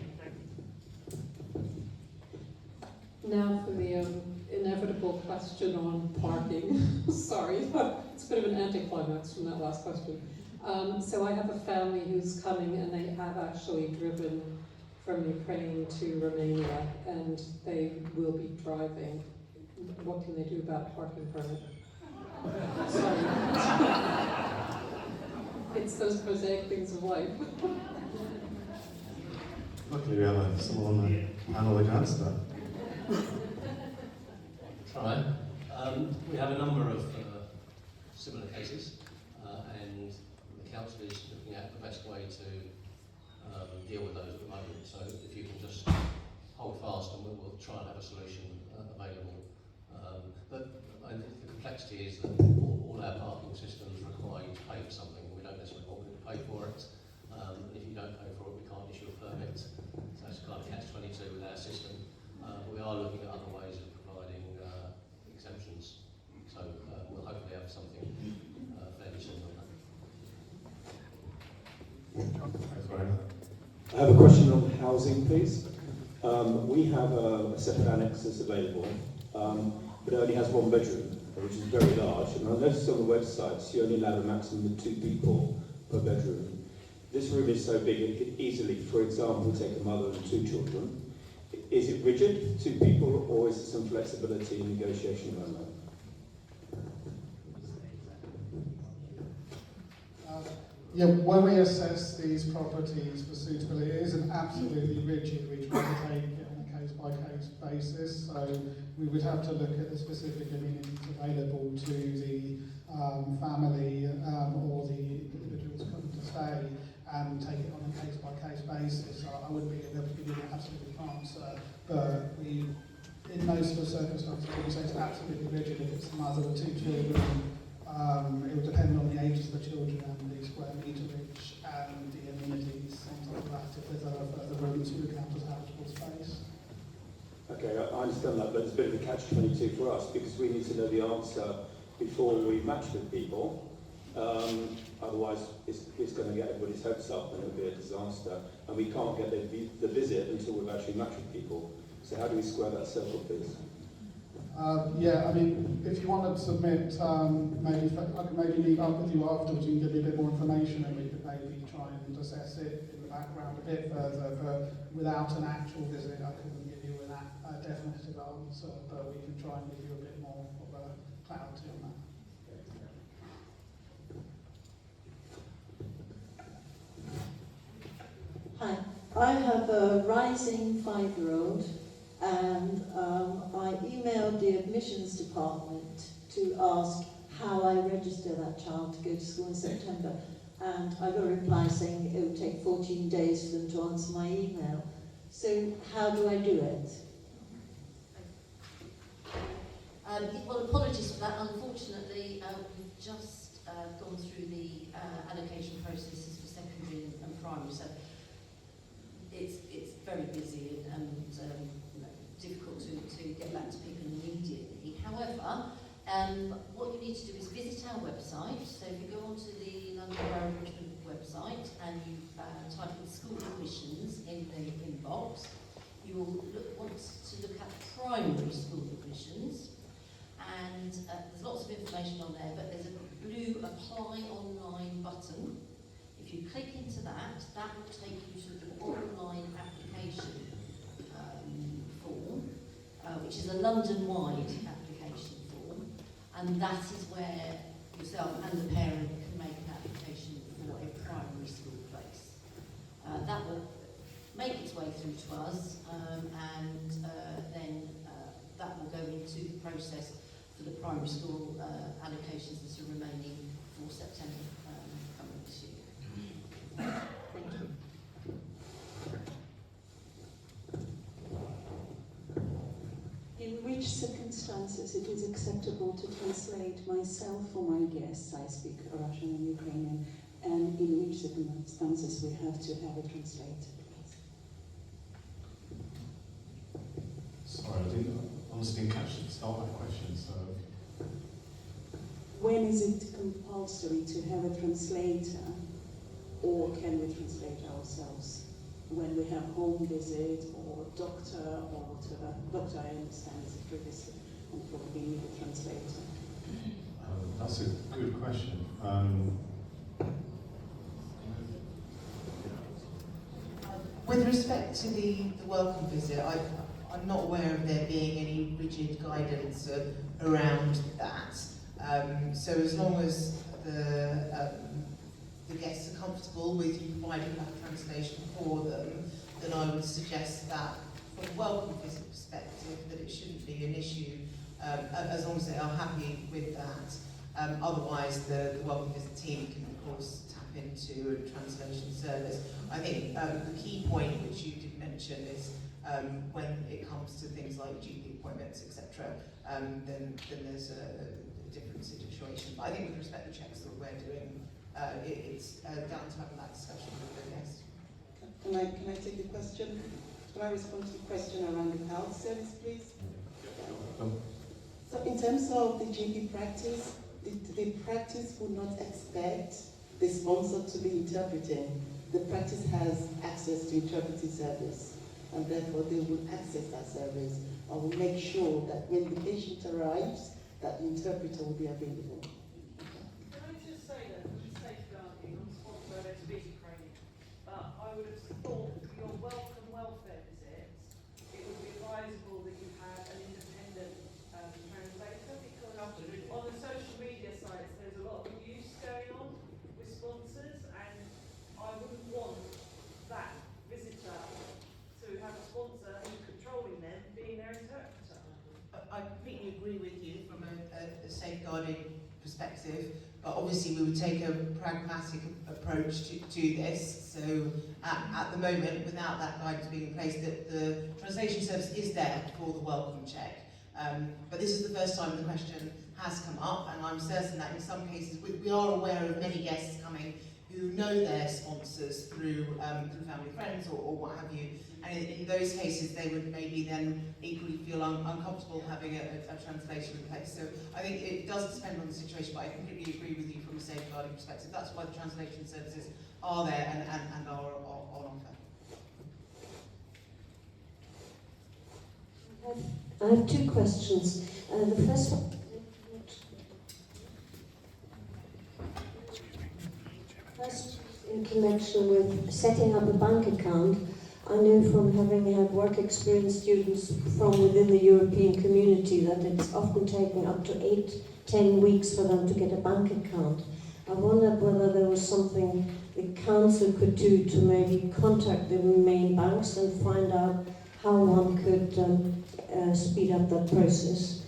Now for the inevitable question on parking. Sorry, it's a bit of an anticlimax from that last question. So I have a family who's coming, and they have actually driven from Ukraine to Romania, and they will be driving. What can they do about parking permit? Sorry. It's those prosaic things of life. Luckily we have someone on the panel that can answer that. Try. We have a number of similar cases, and the council is looking at the best way to deal with those at the moment. So if you can just hold fast, and we'll try and have a solution available. But and the complexity is that all our parking systems require you to pay for something. We don't necessarily want you to pay for it. And if you don't pay for it, we can't issue a permit. So it's kind of catch-22 with our system. We are looking at other ways of providing exemptions. So we'll hopefully have something fairly soon on that. I have a question on housing, please. We have a set of annexes available, but it only has one bedroom, which is very large. And I noticed on the website you only allow a maximum of 2 people per bedroom. This room is so big it could easily, for example, take a mother and 2 children. Is it rigid, 2 people, or is there some flexibility in negotiation around that? Yeah, when we assess these properties for suitability, it isn't absolutely rigid. We try to take it on a case-by-case basis. So we would have to look at the specific amenities available to the family or the individuals coming to stay and take it on a case-by-case basis. I wouldn't be able to give you an absolute answer, but we, in most of the circumstances, we say it's absolutely rigid. If it's a mother with 2 children, it would depend on the ages of the children and the square meterage and the amenities on top of that. If there's other rooms, we would count as habitable space. Okay, I understand that, but it's a bit of a catch-22 for us because we need to know the answer before we match with people. Otherwise, it's going to get everybody's hopes up and it'll be a disaster. And we can't get the visit until we've actually matched with people. So how do we square that circle, please? Yeah, I mean, if you want to submit, maybe I can maybe leave up with you afterwards. You can give me a bit more information, and we could maybe try and assess it in the background a bit further. But without an actual visit, I couldn't give you a definitive answer. But we can try and give you a bit more of a clarity on that. Hi, I have a rising 5-year-old. And I emailed the admissions department to ask how I register that child to go to school in September. And I got a reply saying it would take 14 days for them to answer my email. So how do I do it? Well, apologies for that. Unfortunately, we've just gone through the allocation processes for secondary and primary. So it's very busy and difficult to get back to people immediately. However, what you need to do is visit our website. So if you go onto the London Borough of Richmond website and you type in school admissions in the inbox, you will want to look at primary school admissions. And there's lots of information on there, but there's a blue Apply Online button. If you click into that, that will take you to the online application form, which is a London-wide application form, and that is where yourself and the parent can make an application for a primary school place. That will make its way through to us, and then that will go into the process for the primary school allocations that are remaining for September coming this year. Thank you. In which circumstances it is acceptable to translate myself or my guests, I speak Russian and Ukrainian, and in which circumstances we have to have a translator, please? Sorry, I honestly didn't catch the start of that question, so... When is it compulsory to have a translator, or can we translate ourselves? When we have home visit or doctor or whatever. Doctor, I understand, is a previously, and probably need a translator. That's a good question. With respect to the welcome visit, I'm not aware of there being any rigid guidance around that. So as long as the guests are comfortable with you providing that translation for them, then I would suggest that from a welcome visit perspective that it shouldn't be an issue as long as they are happy with that. Otherwise the welcome visit team can of course tap into a translation service. I think the key point which you did mention is when it comes to things like GP appointments, etc., then there's But I think with respect to the checks that we're doing, it's down to having that discussion with the guests. Can I take a question? Can I respond to the question around the health service, please? So in terms of the GP practice, the practice would not expect the sponsor to be interpreting. The practice has access to interpreting service, and therefore they will access that service and will make sure that when the patient arrives, that the interpreter will be available. Can I just say that, from safeguarding, I'm sponsored by Speech Training, but I would have thought for your welcome welfare visits, it would be advisable that you had an independent translator, because on the social media sites there's a lot of abuse going on with sponsors, and I wouldn't want that visitor to have a sponsor who's controlling them being their interpreter. I completely agree with you from a safeguarding perspective, but obviously we would take a pragmatic approach to this. So at the moment, without that guidance being in place, the translation service is there for the welcome check. But this is the first time the question has come up, and I'm certain that in some cases we are aware of many guests coming who know their sponsors through family friends or what have you, and in those cases they would maybe then equally feel uncomfortable having a translation in place. So I think it does depend on the situation, but I completely agree with you from a safeguarding perspective. That's why the translation services are there and are on offer. I have two questions. The first one, in connection with setting up a bank account. I know from having had work experience students from within the European community that it's often taking up to 8-10 weeks for them to get a bank account. I wondered whether there was something the council could do to maybe contact the main banks and find out how one could speed up that process.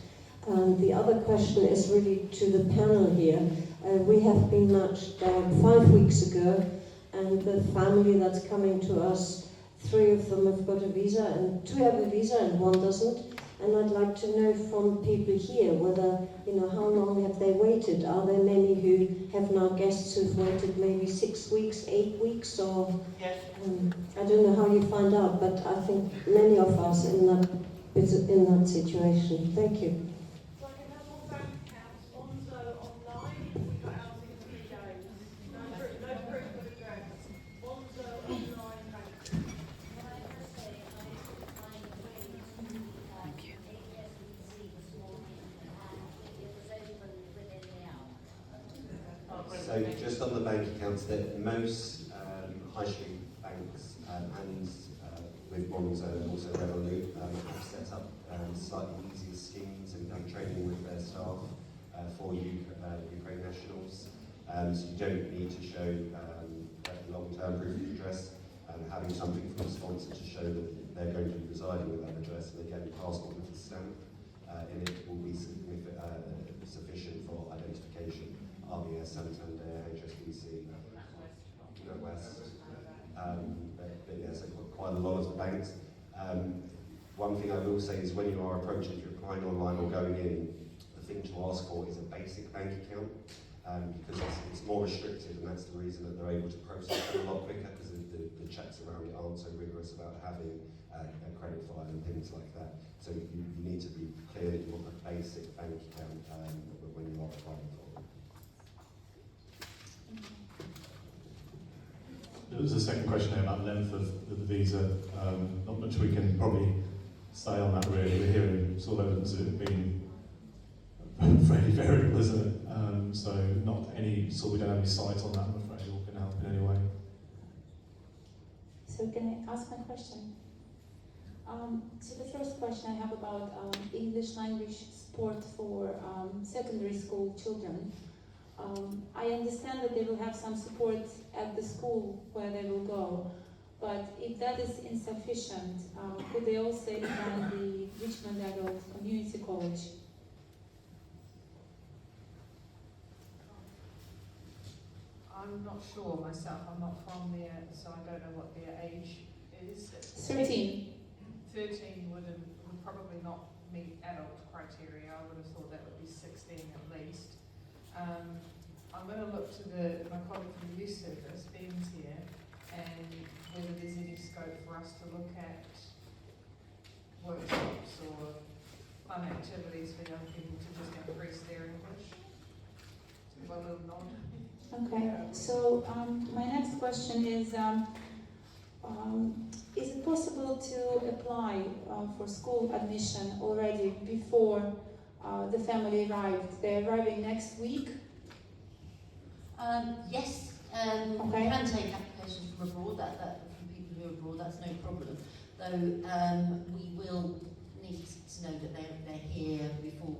And the other question is really to the panel here. We have been matched 5 weeks ago, and the family that's coming to us, 3 of them have got a visa, and 2 have a visa and 1 doesn't. And I'd like to know from people here whether, how long have they waited? Are there many who have now guests who've waited maybe 6 weeks, 8 weeks, or I don't know how you find out, but I think many of us in that situation. Thank you. So I can have all bank accounts, Monzo online, we got ours in 3 days. No proof of address. Monzo online banking. So just on the bank accounts, that most high street banks and with Monzo and also Revolut have set up slightly easier schemes and done training with their staff for Ukraine nationals. So you don't need to show long-term proof of address. Having something from the sponsor to show that they're going to be residing with that address, and again, passport with a stamp in it will be sufficient for identification. RBS, Santander, HSBC, NatWest, but yeah, so quite a lot of the banks. One thing I will say is when you are approaching, if you're applying online or going in, the thing to ask for is a basic bank account, because it's more restricted, and that's the reason that they're able to process it a lot quicker, because the checks around it aren't so rigorous about having a credit file and things like that. So you need to be clear that you want a basic bank account when you are applying for it. There was a second question there about length of the visa. Not much we can probably say on that really. We're hearing sort of evidence of it being fairly variable, isn't it? So not any, so we don't have any sight on that, I'm afraid, or can help in any way. So can I ask my question? So the first question I have about English language support for secondary school children. I understand that they will have some support at the school where they will go, but if that is insufficient, could they also attend the Richmond Adult Community College? I'm not sure myself, I'm not from there, so I don't know what their age is. 13. 13 would probably not meet adult criteria. I would have thought that would be 16 at least. I'm going to look to my colleague from the youth service, Ben's here, and whether there's any scope for us to look at workshops or fun activities for young people to just increase their English. Give a little nod. Okay, so my next question is it possible to apply for school admission already before the family arrived? They're arriving next week? Yes, we can take applications from abroad, from people who are abroad, that's no problem. Though we will need to know that they're here before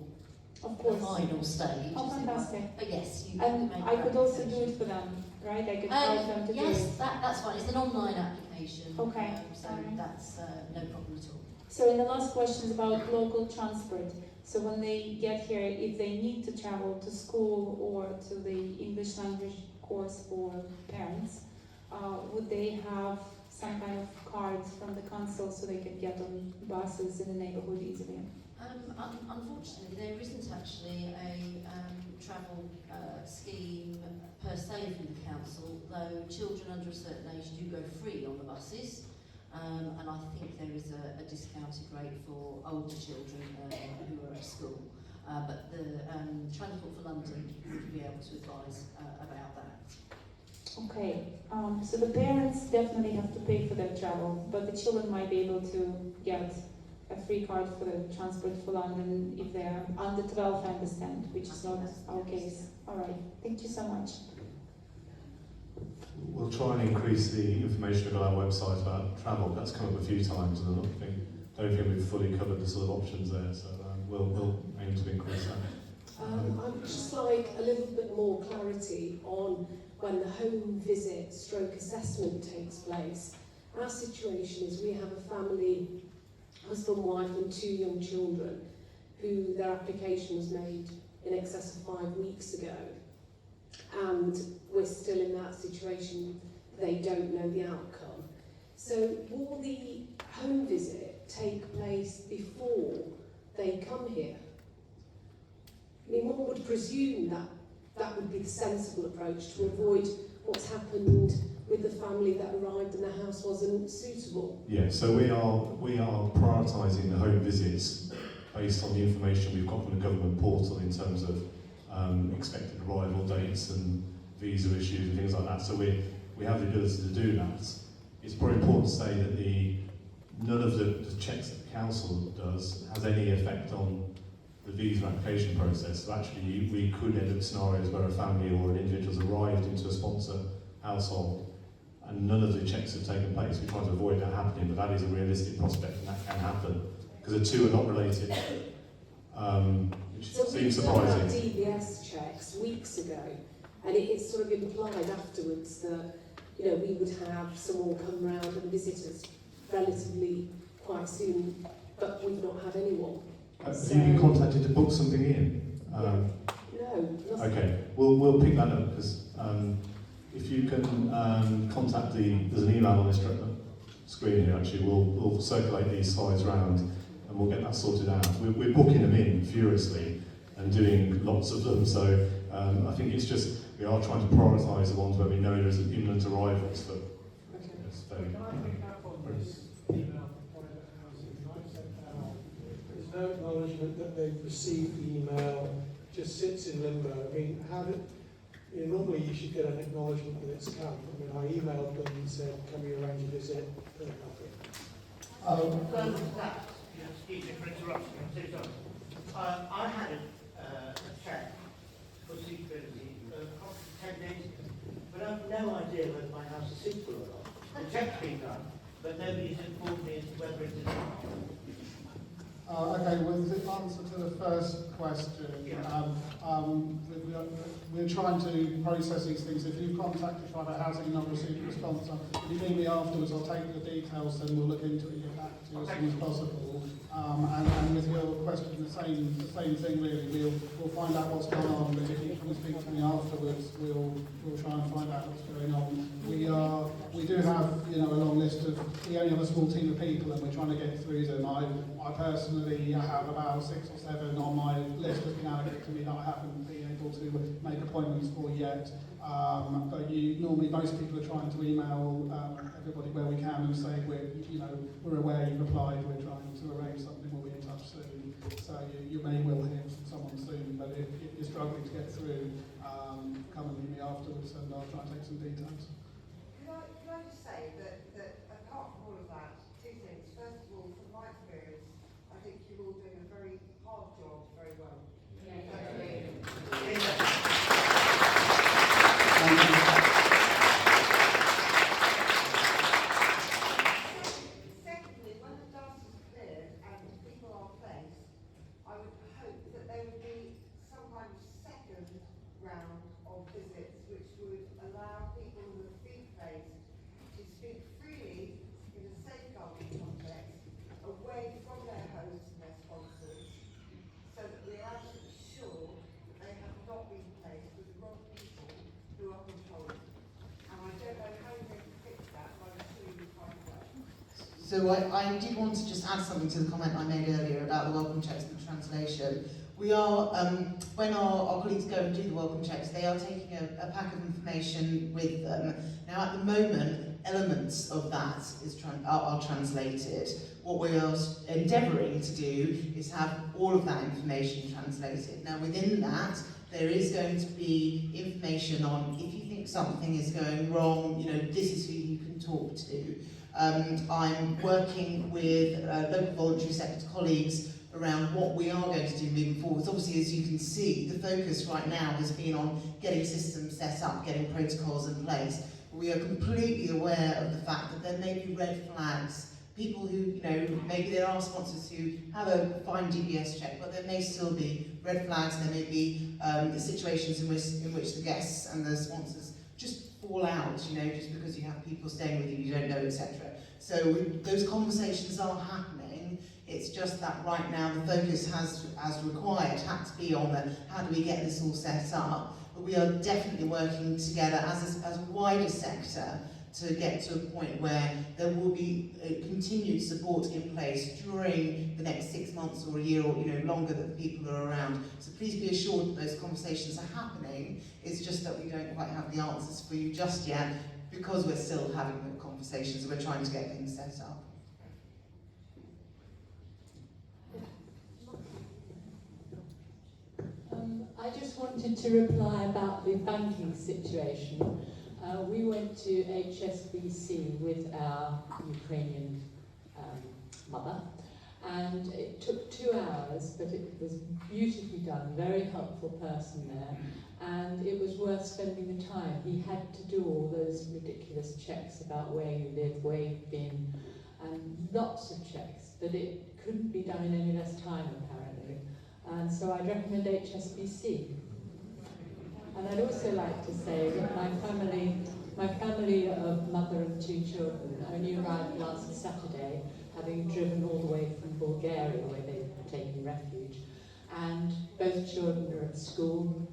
the final stage. Oh, fantastic. But yes, you and can make I could also do it for them, right? I could drive them to do it. Yes, that's fine. It's an online application. Okay. So that's no problem at all. So in the last question is about local transport. So when they get here, if they need to travel to school or to the English language course for parents, would they have some kind of cards from the council so they can get on buses in the neighbourhood easily? Unfortunately, there isn't actually a travel scheme per se from the council, though children under a certain age do go free on the buses. And I think there is a discounted rate for older children who are at school. But the Transport for London would be able to advise about that. Okay, so the parents definitely have to pay for their travel, but the children might be able to get a free card for the Transport for London if they're under 12, I understand, which is not our case. All right, thank you so much. We'll try and increase the information on our website about travel. That's come up a few times, and I don't think we've fully covered the sort of options there. So we'll aim to increase that. I'd just like a little bit more clarity on when the home visit stroke assessment takes place. Our situation is we have a family, husband, wife and 2 young children who their application was made in excess of 5 weeks ago. And we're still in that situation, they don't know the outcome. So will the home visit take place before they come here? I mean, one would presume that that would be the sensible approach to avoid what's happened with the family that arrived and the house wasn't suitable. Yeah, so we are prioritising the home visits based on the information we've got from the government portal in terms of expected arrival dates and visa issues and things like that. So we have the ability to do that. It's probably important to say that none of the checks that the council does has any effect on the visa application process. So actually we could end up scenarios where a family or an individual's arrived into a sponsor household and none of the checks have taken place. We try to avoid that happening, but that is a realistic prospect and that can happen because the two are not related. Which seems surprising. So we've done our DBS checks weeks ago, and it's sort of implied afterwards that we would have someone come round and visit us relatively quite soon, but we've not had anyone. Have you been contacted to book something in? No, nothing. Okay, we'll pick that up because if you can contact there's an email on this screen here actually, we'll circulate these slides around and we'll get that sorted out. We're booking them in furiously and doing lots of them, so I think it's just, we are trying to prioritise the ones where we know there's imminent arrivals, but it's fairly... There's no acknowledgement that they've received the email, just sits in limbo. I mean, normally you should get an acknowledgement that it's come. I mean, I emailed them and said, can we arrange a visit? They're nothing. Excuse me for interrupting, I'm so sorry. I had a check for suitability across 10 days ago, but I have no idea whether my house is suitable or not. The check's been done, but nobody's informed me as to whether it is or not. Okay, with the answer to the first question, we're trying to process these things. If you've contacted private housing and not received a response, if you need me afterwards, I'll take the details and we'll look into it and get back to you as soon as possible. And with your question, the same thing really. We'll find out what's going on, but if you come and speak to me afterwards, we'll try and find out what's going on. We do have a long list of. We only have a small team of people, and we're trying to get through them. I personally personally, I have about 6 or 7 on my list that's been allocated to me that I haven't been able to make appointments for yet. But normally most people are trying to email everybody where we can and say we're aware you've applied, we're trying to arrange something, we'll be in touch soon. So you may well hear from someone soon, but if you're struggling to get through, come and meet me afterwards and I'll try and take some details. Could I just say that apart from all of that, 2 things. First of all, from my experience, I think you're all doing a very hard job very well. Secondly, when the dust is cleared and people are placed, I would hope that there would be some kind of second round of visits which would allow people who have been placed to speak freely in a safeguarding context away from their hosts and their sponsors, so that we're absolutely sure that they have not been placed with the wrong people who are controlling them. And I don't know how you're going to fix that, but I'm sure you will find a way. So I did want to just add something to the comment I made earlier about the welcome checks and the translation. We are, when our colleagues go and do the welcome checks, they are taking a pack of information with them. Now at the moment, elements of that are translated. What we are endeavouring to do is have all of that information translated. Now within that, there is going to be information on if you think something is going wrong, this is who you can talk to. I'm working with local voluntary sector colleagues around what we are going to do moving forward. Obviously, as you can see, the focus right now has been on getting systems set up, getting protocols in place. We are completely aware of the fact that there may be red flags, people who, maybe there are sponsors who have a fine DBS check, but there may still be red flags, there may be situations in which the guests and the sponsors just fall out, just because you have people staying with you don't know, etc. So those conversations are happening. It's just that right now the focus has, as required, had to be on the how do we get this all set up. But we are definitely working together as a wider sector to get to a point where there will be continued support in place during the next 6 months or a year or longer that people are around. So please be assured that those conversations are happening. It's just that we don't quite have the answers for you just yet because we're still having the conversations. We're trying to get things set up. I just wanted to reply about the banking situation. We went to HSBC with our Ukrainian mother, and it took 2 hours, but it was beautifully done, very helpful person there, and it was worth spending the time. He had to do all those ridiculous checks about where you live, where you've been, and lots of checks, but it couldn't be done in any less time apparently. And so I'd recommend HSBC. And I'd also like to say that my family of mother and 2 children only arrived last Saturday, having driven all the way from Bulgaria where they were taking refuge. And both children are at school,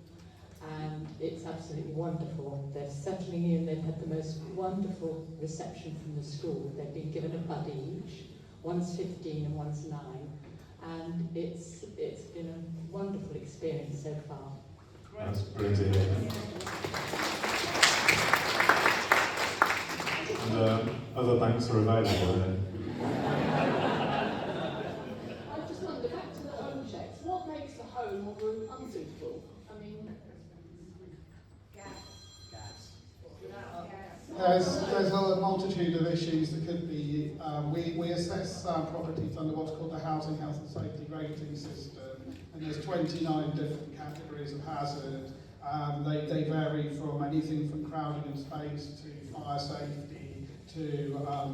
and it's absolutely wonderful. They're settling in, they've had the most wonderful reception from the school. They've been given a buddy each, one's 15 and one's 9. And it's been a wonderful experience so far. That's brilliant to hear. And other banks are available then? I just wonder, back to the home checks, what makes a home or room unsuitable? I mean, There's a multitude of issues that could be. We assess properties under what's called the Housing Health and Safety Rating System, and there's 29 different categories of hazard. They vary from anything from crowding in space to fire safety to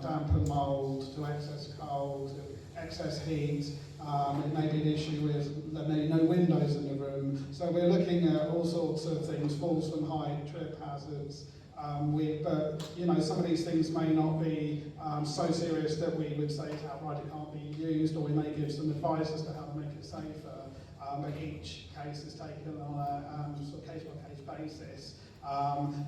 damp and mould to excess cold to excess heat. It may be an issue with there may be no windows in the room. So we're looking at all sorts of things, falls from height, trip hazards. But some of these things may not be so serious that we would say outright it can't be used, or we may give some advice as to how to make it safer. But each case is taken on a sort of case-by-case basis.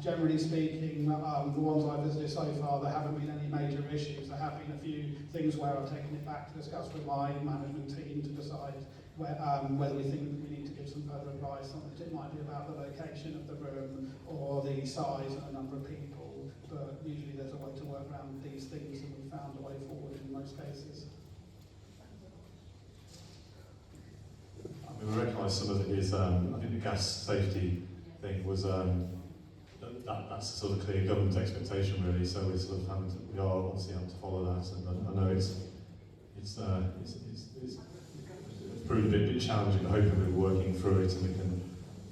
Generally speaking, the ones I've visited so far, there haven't been any major issues. There have been a few things where I've taken it back to discuss with my management team to decide whether we think that we need to give some further advice on it. It might be about the location of the room or the size and the number of people, but usually there's a way to work around these things, and we've found a way forward in most cases. I mean, we recognise some of it is, I think the gas safety thing was, that's sort of clear government expectation really, so we're sort of we are obviously having to follow that, and I know it's proved a bit challenging, but hopefully we're working through it and we can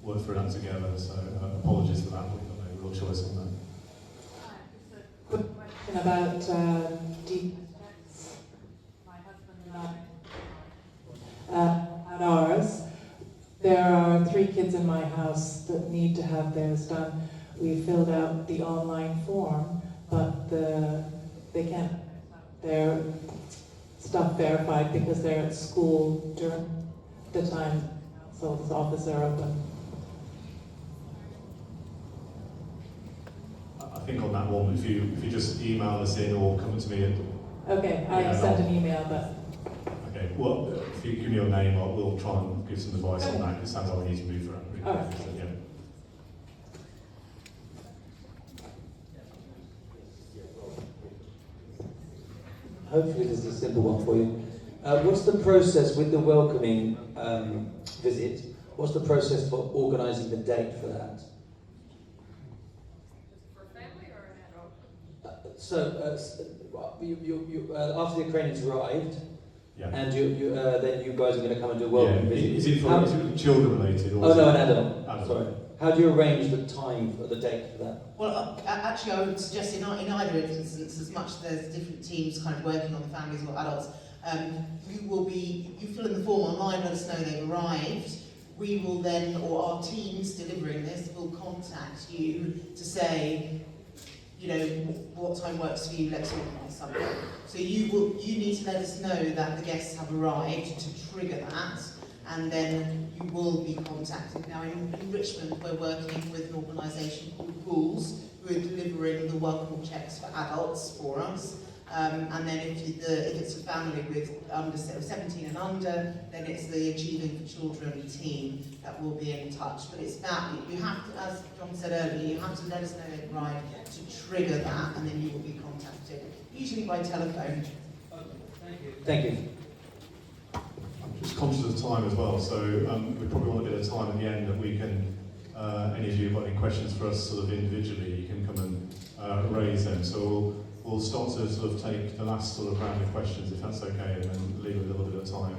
work through that together, so apologies for that, but we've got no real choice on that. Quick question about my husband and I at ours. There are 3 kids in my house that need to have theirs done. We filled out the online form, but they can't have their stuff verified because they're at school during the time the council's office are open. I think on that one, if you just email us in or come to me. Okay, I sent an email, but... Okay, well, if you give me your name, we'll try and give some advice on that. It sounds like we need to move for that. All right. So, yeah. Hopefully this is a simple one for you. What's the process with the welcoming visit? What's the process for organising the date for that? For a family or an adult? After the Ukrainians arrived, yeah. And then you guys are going to come and do a welcome visit. Is it for children related? Or no, an adult. Sorry. How do you arrange the time for the date for that? Well, actually, I would suggest in either instance, as much as there's different teams kind of working on the families or adults, you fill in the form online, let us know they've arrived. We will then, or our teams delivering this, will contact you to say, you know, what time works for you, let's organise something. So you need to let us know that the guests have arrived to trigger that, and then you will be contacted. Now in Richmond, we're working with an organisation called Pools, who are delivering the welcome checks for adults for us. And then if it's a family with under 17 and under, then it's the Achieving for Children team that will be in touch. But it's that, you have to, as John said earlier, you have to let us know they've arrived to trigger that, and then you will be contacted, usually by telephone. Thank you. I'm just conscious of time as well, so we probably want a bit of time at the end that we can, any of you got any questions for us sort of individually, you can come and raise them. So we'll start to sort of take the last sort of round of questions, if that's okay, and then leave a little bit of time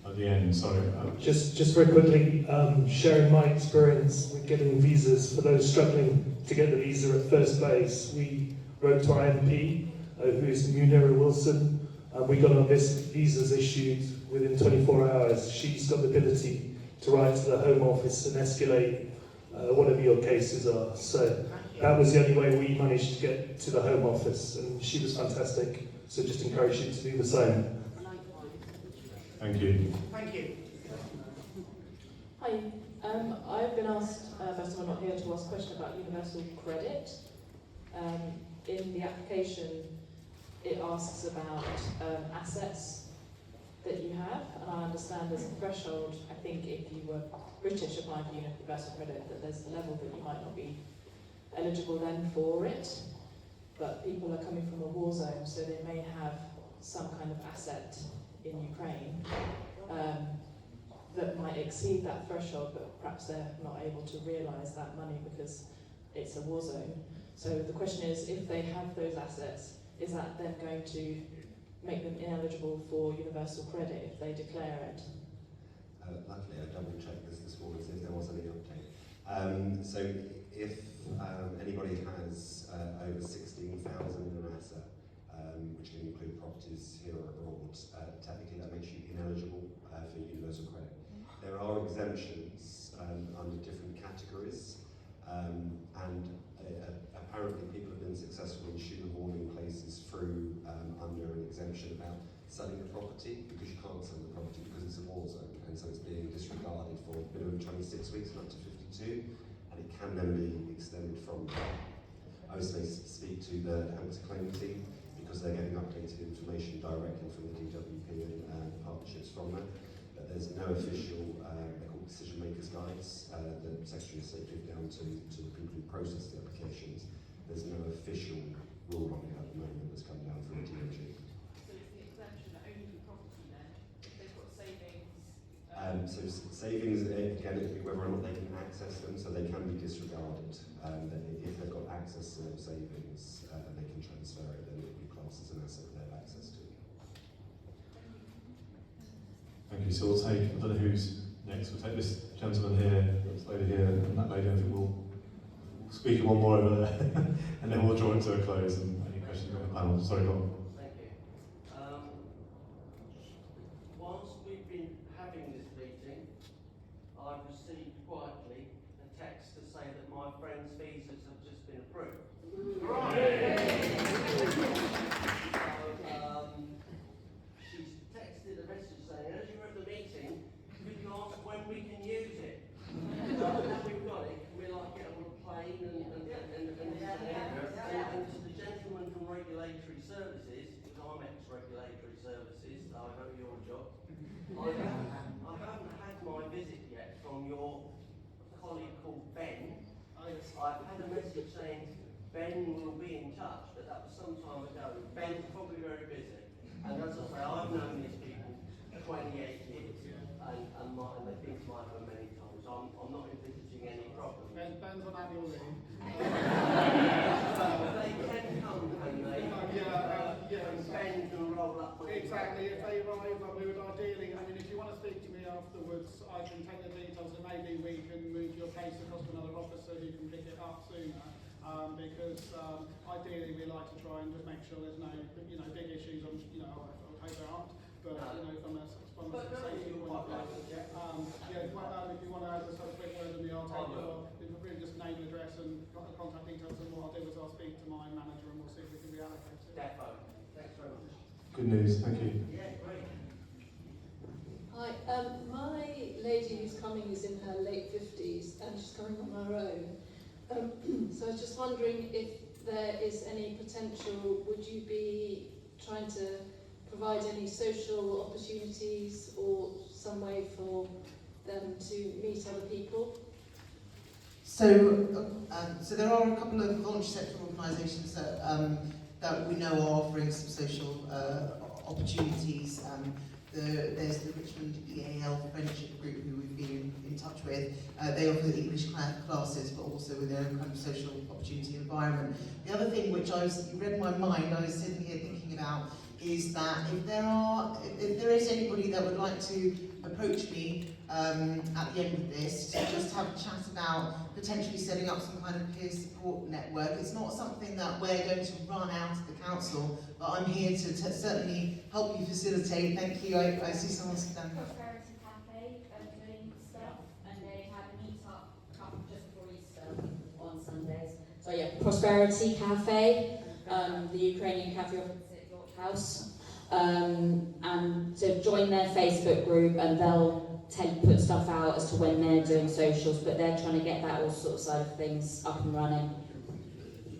at the end. Sorry. Just very quickly, sharing my experience with getting visas for those struggling to get the visa at first place. We wrote to our MP, who is Munira Wilson, and we got our visas issued within 24 hours. She's got the ability to write to the Home Office and escalate whatever your cases are. So that was the only way we managed to get to the Home Office, and she was fantastic. So just encourage you to do the same. Thank you. Thank you. Hi, I've been asked, by someone not here, to ask a question about universal credit. In the application, it asks about assets that you have, and I understand there's a threshold. I think if you were British applying for universal credit, that there's a level that you might not be eligible then for it, but people are coming from a war zone, so they may have some kind of asset in Ukraine that might exceed that threshold, but perhaps they're not able to realise that money because it's a war zone. So the question is, if they have those assets, is that then going to make them ineligible for universal credit if they declare it? Luckily, I double-checked this morning to see if there was any update. So if anybody has over 16,000 in an asset, which can include properties here or abroad, technically that makes you ineligible for universal credit. There are exemptions under different categories, and apparently people have been successful in shoehorning places through under an exemption about selling a property, because you can't sell the property because it's a war zone, and so it's being disregarded for minimum 26 weeks and up to 52, and it can then be extended stemming from that. I also speak to the Help to Claim team because they're getting updated information directly from the DWP and partnerships from that. But there's no official, they're called decision makers guides, that Secretary of State give down to the people who process the applications. There's no official rule on it at the moment that's come down from the DOJ. So it's the exemption only for property then? If they've got savings? So savings, again, it'll be whether or not they can access them, so they can be disregarded. If they've got access to those savings and they can transfer it, then it will be classed as an asset they have access to. Thank you. So we'll take, I don't know who's next, we'll take this gentleman here, this lady here, and that lady. I think we'll speak one more over there, and then we'll draw it to a close. And any questions on the panel? Sorry, Bob. Thank you. Whilst we've been having this meeting, I've received quietly a text to say that my friend's visas have just been approved. She's texted a message saying, as you're at the meeting, could you ask when we can use it? Now we've got it, can we like get on a plane and to the gentleman from Regulatory Services, because I'm ex-Regulatory Services, so I know your job. I haven't had my visit yet from your colleague called Ben. I've had a message saying Ben will be in touch, but that was some time ago. Ben's probably very busy. And as I say, I've known these people 28 years, and they've been to my home many times. I'm not envisaging any problem. Ben's on annual leave. They can come, can they? Ben can roll up. Exactly, if they arrive, we would ideally, I mean, if you want to speak to me afterwards, I can take the details and maybe we can move your case across to another officer who can pick it up sooner. Because ideally we like to try and just make sure there's no, big issues. I would hope there aren't, but from a safety point of view, if you want to add a sort of quick word with me, I'll take your just name, address, and contact details. And what I'll do is I'll speak to my manager and we'll see if we can reallocate it. Defo. Thanks very much. Good news. Thank you. Yeah, great. Hi, my lady who's coming is in her late 50s and she's coming on her own. So I was just wondering if there is any potential, would you be trying to provide any social opportunities or some way for them to meet other people? So there are a couple of voluntary sector organisations that we know are offering some social opportunities. There's the Richmond EAL Friendship Group who we've been in touch with. They offer English classes, but also with their own kind of social opportunity environment. The other thing which you read my mind, I was sitting here thinking about, is that if there is anybody that would like to approach me at the end of this to just have a chat about potentially setting up some kind of peer support network. It's not something that we're going to run out of the council, but I'm here to certainly help you facilitate. Thank you. I see someone standing up. Prosperity Cafe doing stuff, and they had a meet-up just before Easter on Sundays. So yeah, Prosperity Cafe, the Ukrainian cafe opposite York House. And so join their Facebook group and they'll put stuff out as to when they're doing socials, but they're trying to get that all sort of side of things up and running.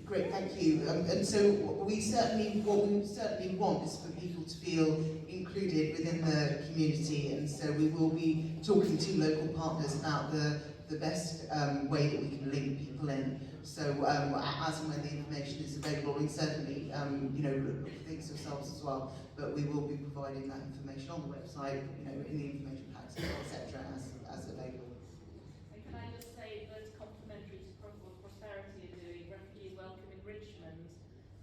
Great, thank you. And so what we certainly want is for people to feel included within the community, and so we will be talking to local partners about the best way that we can link people in. So as and when the information is available, we certainly look for things yourselves as well, but we will be providing that information on the website, in the information packs, etc. as available. And can I just say that complementary to what Prosperity are doing, Refugee Welcome in Richmond,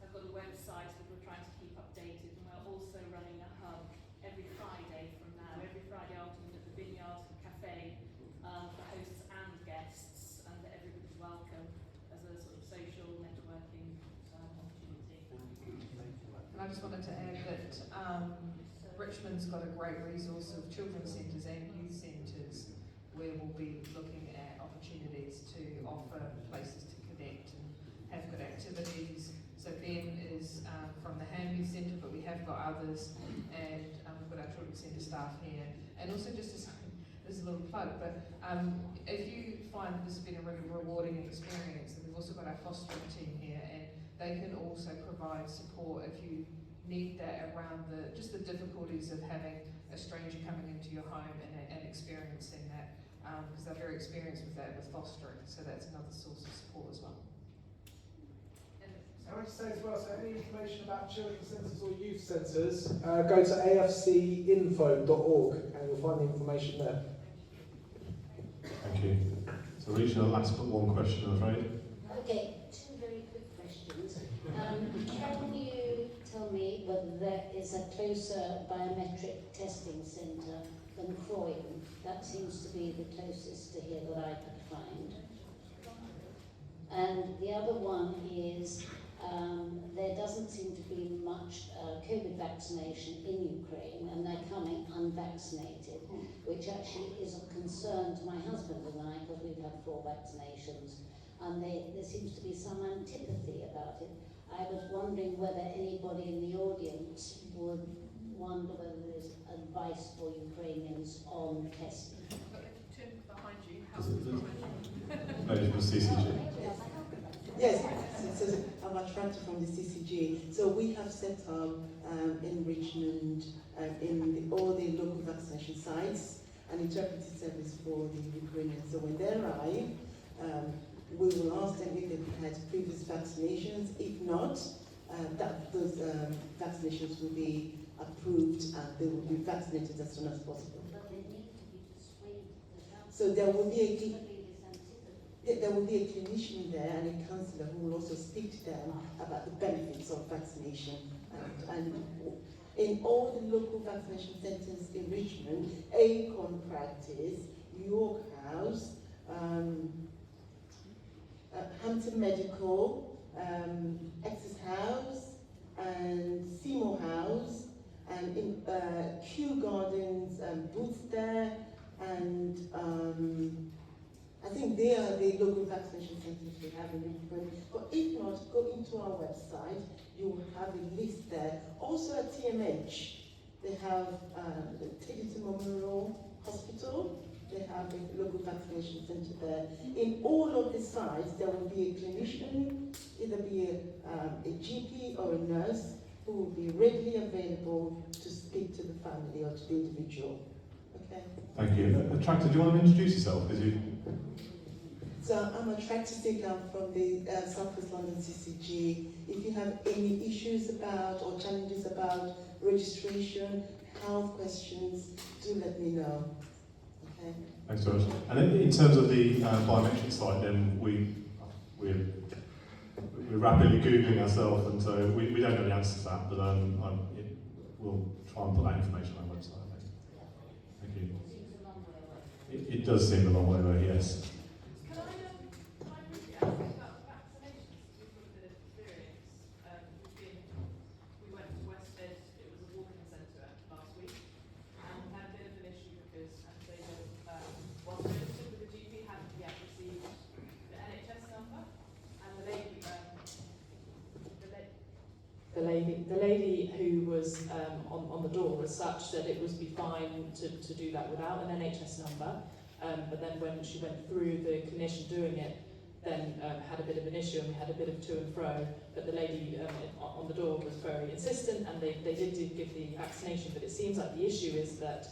I've got a website that we're trying to keep updated, and we're also running a hub every Friday from now, every Friday afternoon at the Vineyard Cafe for hosts and guests, and everybody's welcome as a sort of social networking opportunity. And I just wanted to add that Richmond's got a great resource of children's centres and youth centres where we'll be looking at opportunities to offer places to connect and have good activities. So Ben is from the Ham Youth Centre, but we have got others, and we've got our children's centre staff here. And also just to say, this is a little plug, but if you find that this has been a really rewarding experience, and we've also got our fostering team here, and they can also provide support if you need that around just the difficulties of having a stranger coming into your home and experiencing that, because they're very experienced with that with fostering, so that's another source of support as well. I want to say as well, so any information about children's centres or youth centres, go to afcinfo.org and you'll find the information there. Thank you. So reaching the last but one question, I'm afraid. Okay, two very quick questions. Can you tell me whether there is a closer biometric testing centre than Croydon? That seems to be the closest to here that I could find. And the other one is, there doesn't seem to be much COVID vaccination in Ukraine, and they're coming unvaccinated, which actually is a concern to my husband and I, because we've had 4 vaccinations, and there seems to be some antipathy about it. I was wondering whether anybody in the audience would wonder whether there's advice for Ukrainians on testing. Tim, behind you. Maybe from CCG. Yes, so I'm attracted from the CCG. So we have set up in Richmond in all the local vaccination sites an interpretive service for the Ukrainians. So when they arrive, we will ask them if they've had previous vaccinations. If not, those vaccinations will be approved and they will be vaccinated as soon as possible. But they need to be persuaded. So there will be a clinician there and a counsellor who will also speak to them about the benefits of vaccination. And in all the local vaccination centres in Richmond, Acorn Practice, York House, Hampton Medical, Essex House, and Seymour House, and in Kew Gardens, Boots there, and I think they are the local vaccination centres we have in Richmond. But if not, go into our website, you will have a list there. Also at TMH, they have Teddington Memorial Hospital. They have a local vaccination centre there. In all of the sites, there will be a clinician, either be a GP or a nurse, who will be readily available to speak to the family or to the individual. Okay. Thank you. Tractor, do you want to introduce yourself? So I'm a tractor signal from the South West London CCG. If you have any issues about or challenges about registration, health questions, do let me know. Okay. Thanks very much. And in terms of the biometric site, then we're rapidly Googling ourselves, and so we don't know the answer to that, but we'll try and put that information on our website, I think. Thank you. It does seem a long way away, yes. Can I briefly ask about vaccinations? We've got a bit of experience. We went to Westford, it was a walk-in centre last week, and we had a bit of an issue because they had, whilst registered with the GP, hadn't yet received the NHS number, and the lady who was on the door as such said it would be fine to do that without an NHS number, but then when she went through the clinician doing it, then had a bit of an issue and we had a bit of to and fro, but the lady on the door was very insistent and they did give the vaccination, but it seems like the issue is that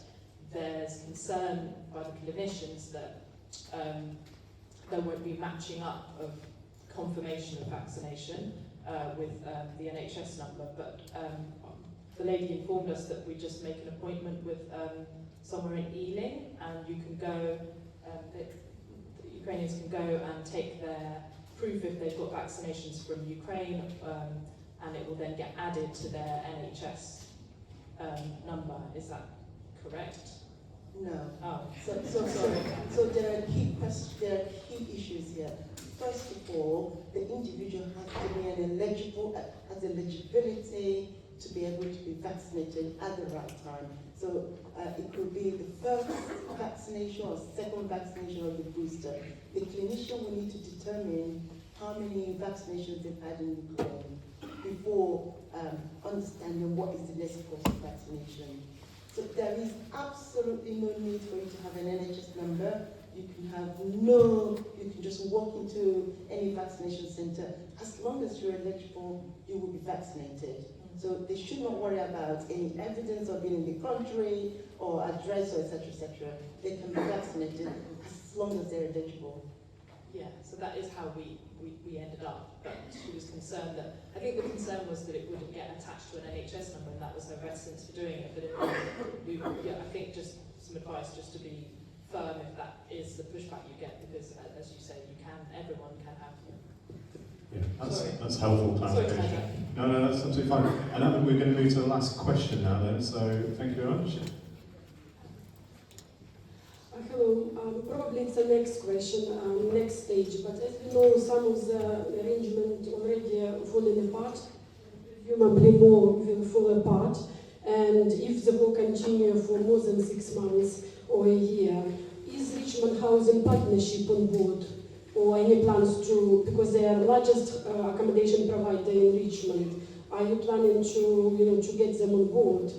there's concern by the clinicians that there won't be matching up of confirmation of vaccination with the NHS number, but the lady informed us that we just make an appointment with somewhere in Ealing, and you can go, the Ukrainians can go and take their proof if they've got vaccinations from Ukraine, and it will then get added to their NHS number. Is that correct? No. Oh. So there are key questions, there are key issues here. First of all, the individual has to be has eligibility to be able to be vaccinated at the right time. So it could be the first vaccination or second vaccination or the booster. The clinician will need to determine how many vaccinations they've had in Ukraine before understanding what is the next course of vaccination. So there is absolutely no need for you to have an NHS number you can you can just walk into any vaccination center. As long as you're eligible, you will be vaccinated. So they should not worry about any evidence of being in the country or address or etc. etc. They can be vaccinated as long as they're eligible. Yeah, so that is how we ended up. But she was concerned that, I think the concern was that it wouldn't get attached to an NHS number, and that was her reticence for doing it. But I think just some advice just to be firm if that is the pushback you get, because as you say, everyone can have. Yeah, that's helpful clarification. No, that's absolutely fine. And I think we're going to move to the last question now then, so thank you very much. Hello, probably it's the next question, next stage, but as we know, some of the arrangements already falling apart, presumably more will fall apart, and if the war continue for more than 6 months or a year, is Richmond Housing Partnership on board? Or any plans to, because they are the largest accommodation provider in Richmond, are you planning to, to get them on board?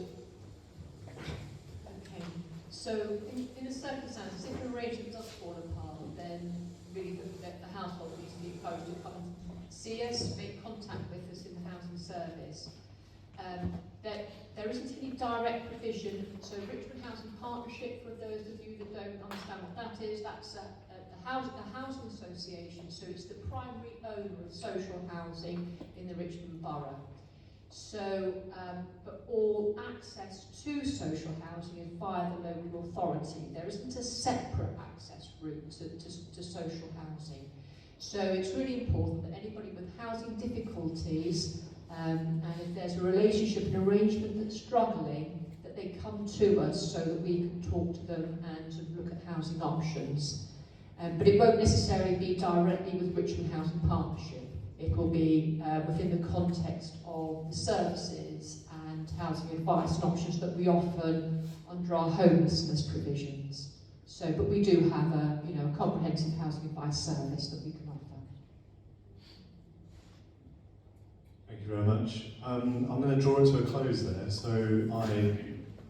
Okay, so in the circumstances, if an arrangement does fall apart, then really the household needs to be encouraged to come and see us, make contact with us in the housing service. There isn't any direct provision, so Richmond Housing Partnership, for those of you that don't understand what that is, that's the housing association, so it's the primary owner of social housing in the Richmond Borough. So, but all access to social housing is via the local authority. There isn't a separate access route to social housing. So it's really important that anybody with housing difficulties, and if there's a relationship and arrangement that's struggling, that they come to us so that we can talk to them and sort of look at housing options. But it won't necessarily be directly with Richmond Housing Partnership. It will be within the context of the services and housing advice and options that we offer under our homelessness provisions. So, but we do have a comprehensive housing advice service that we can offer. Thank you very much. I'm going to draw it to a close there. So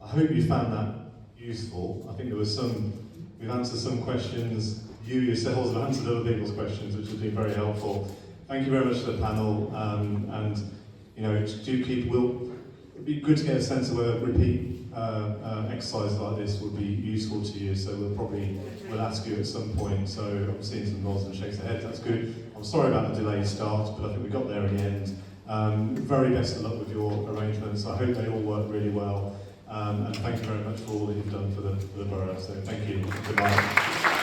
I hope you found that useful. I think there was we've answered some questions. You yourselves have answered other people's questions, which has been very helpful. Thank you very much to the panel, and it'd be good to get a sense of whether repeat exercises like this would be useful to you. So we'll ask you at some point. So I'm seeing some nods and shakes of head. That's good. I'm sorry about the delayed start, but I think we got there in the end. Very best of luck with your arrangements. I hope they all work really well. And thank you very much for all that you've done for the borough. So thank you. Goodbye.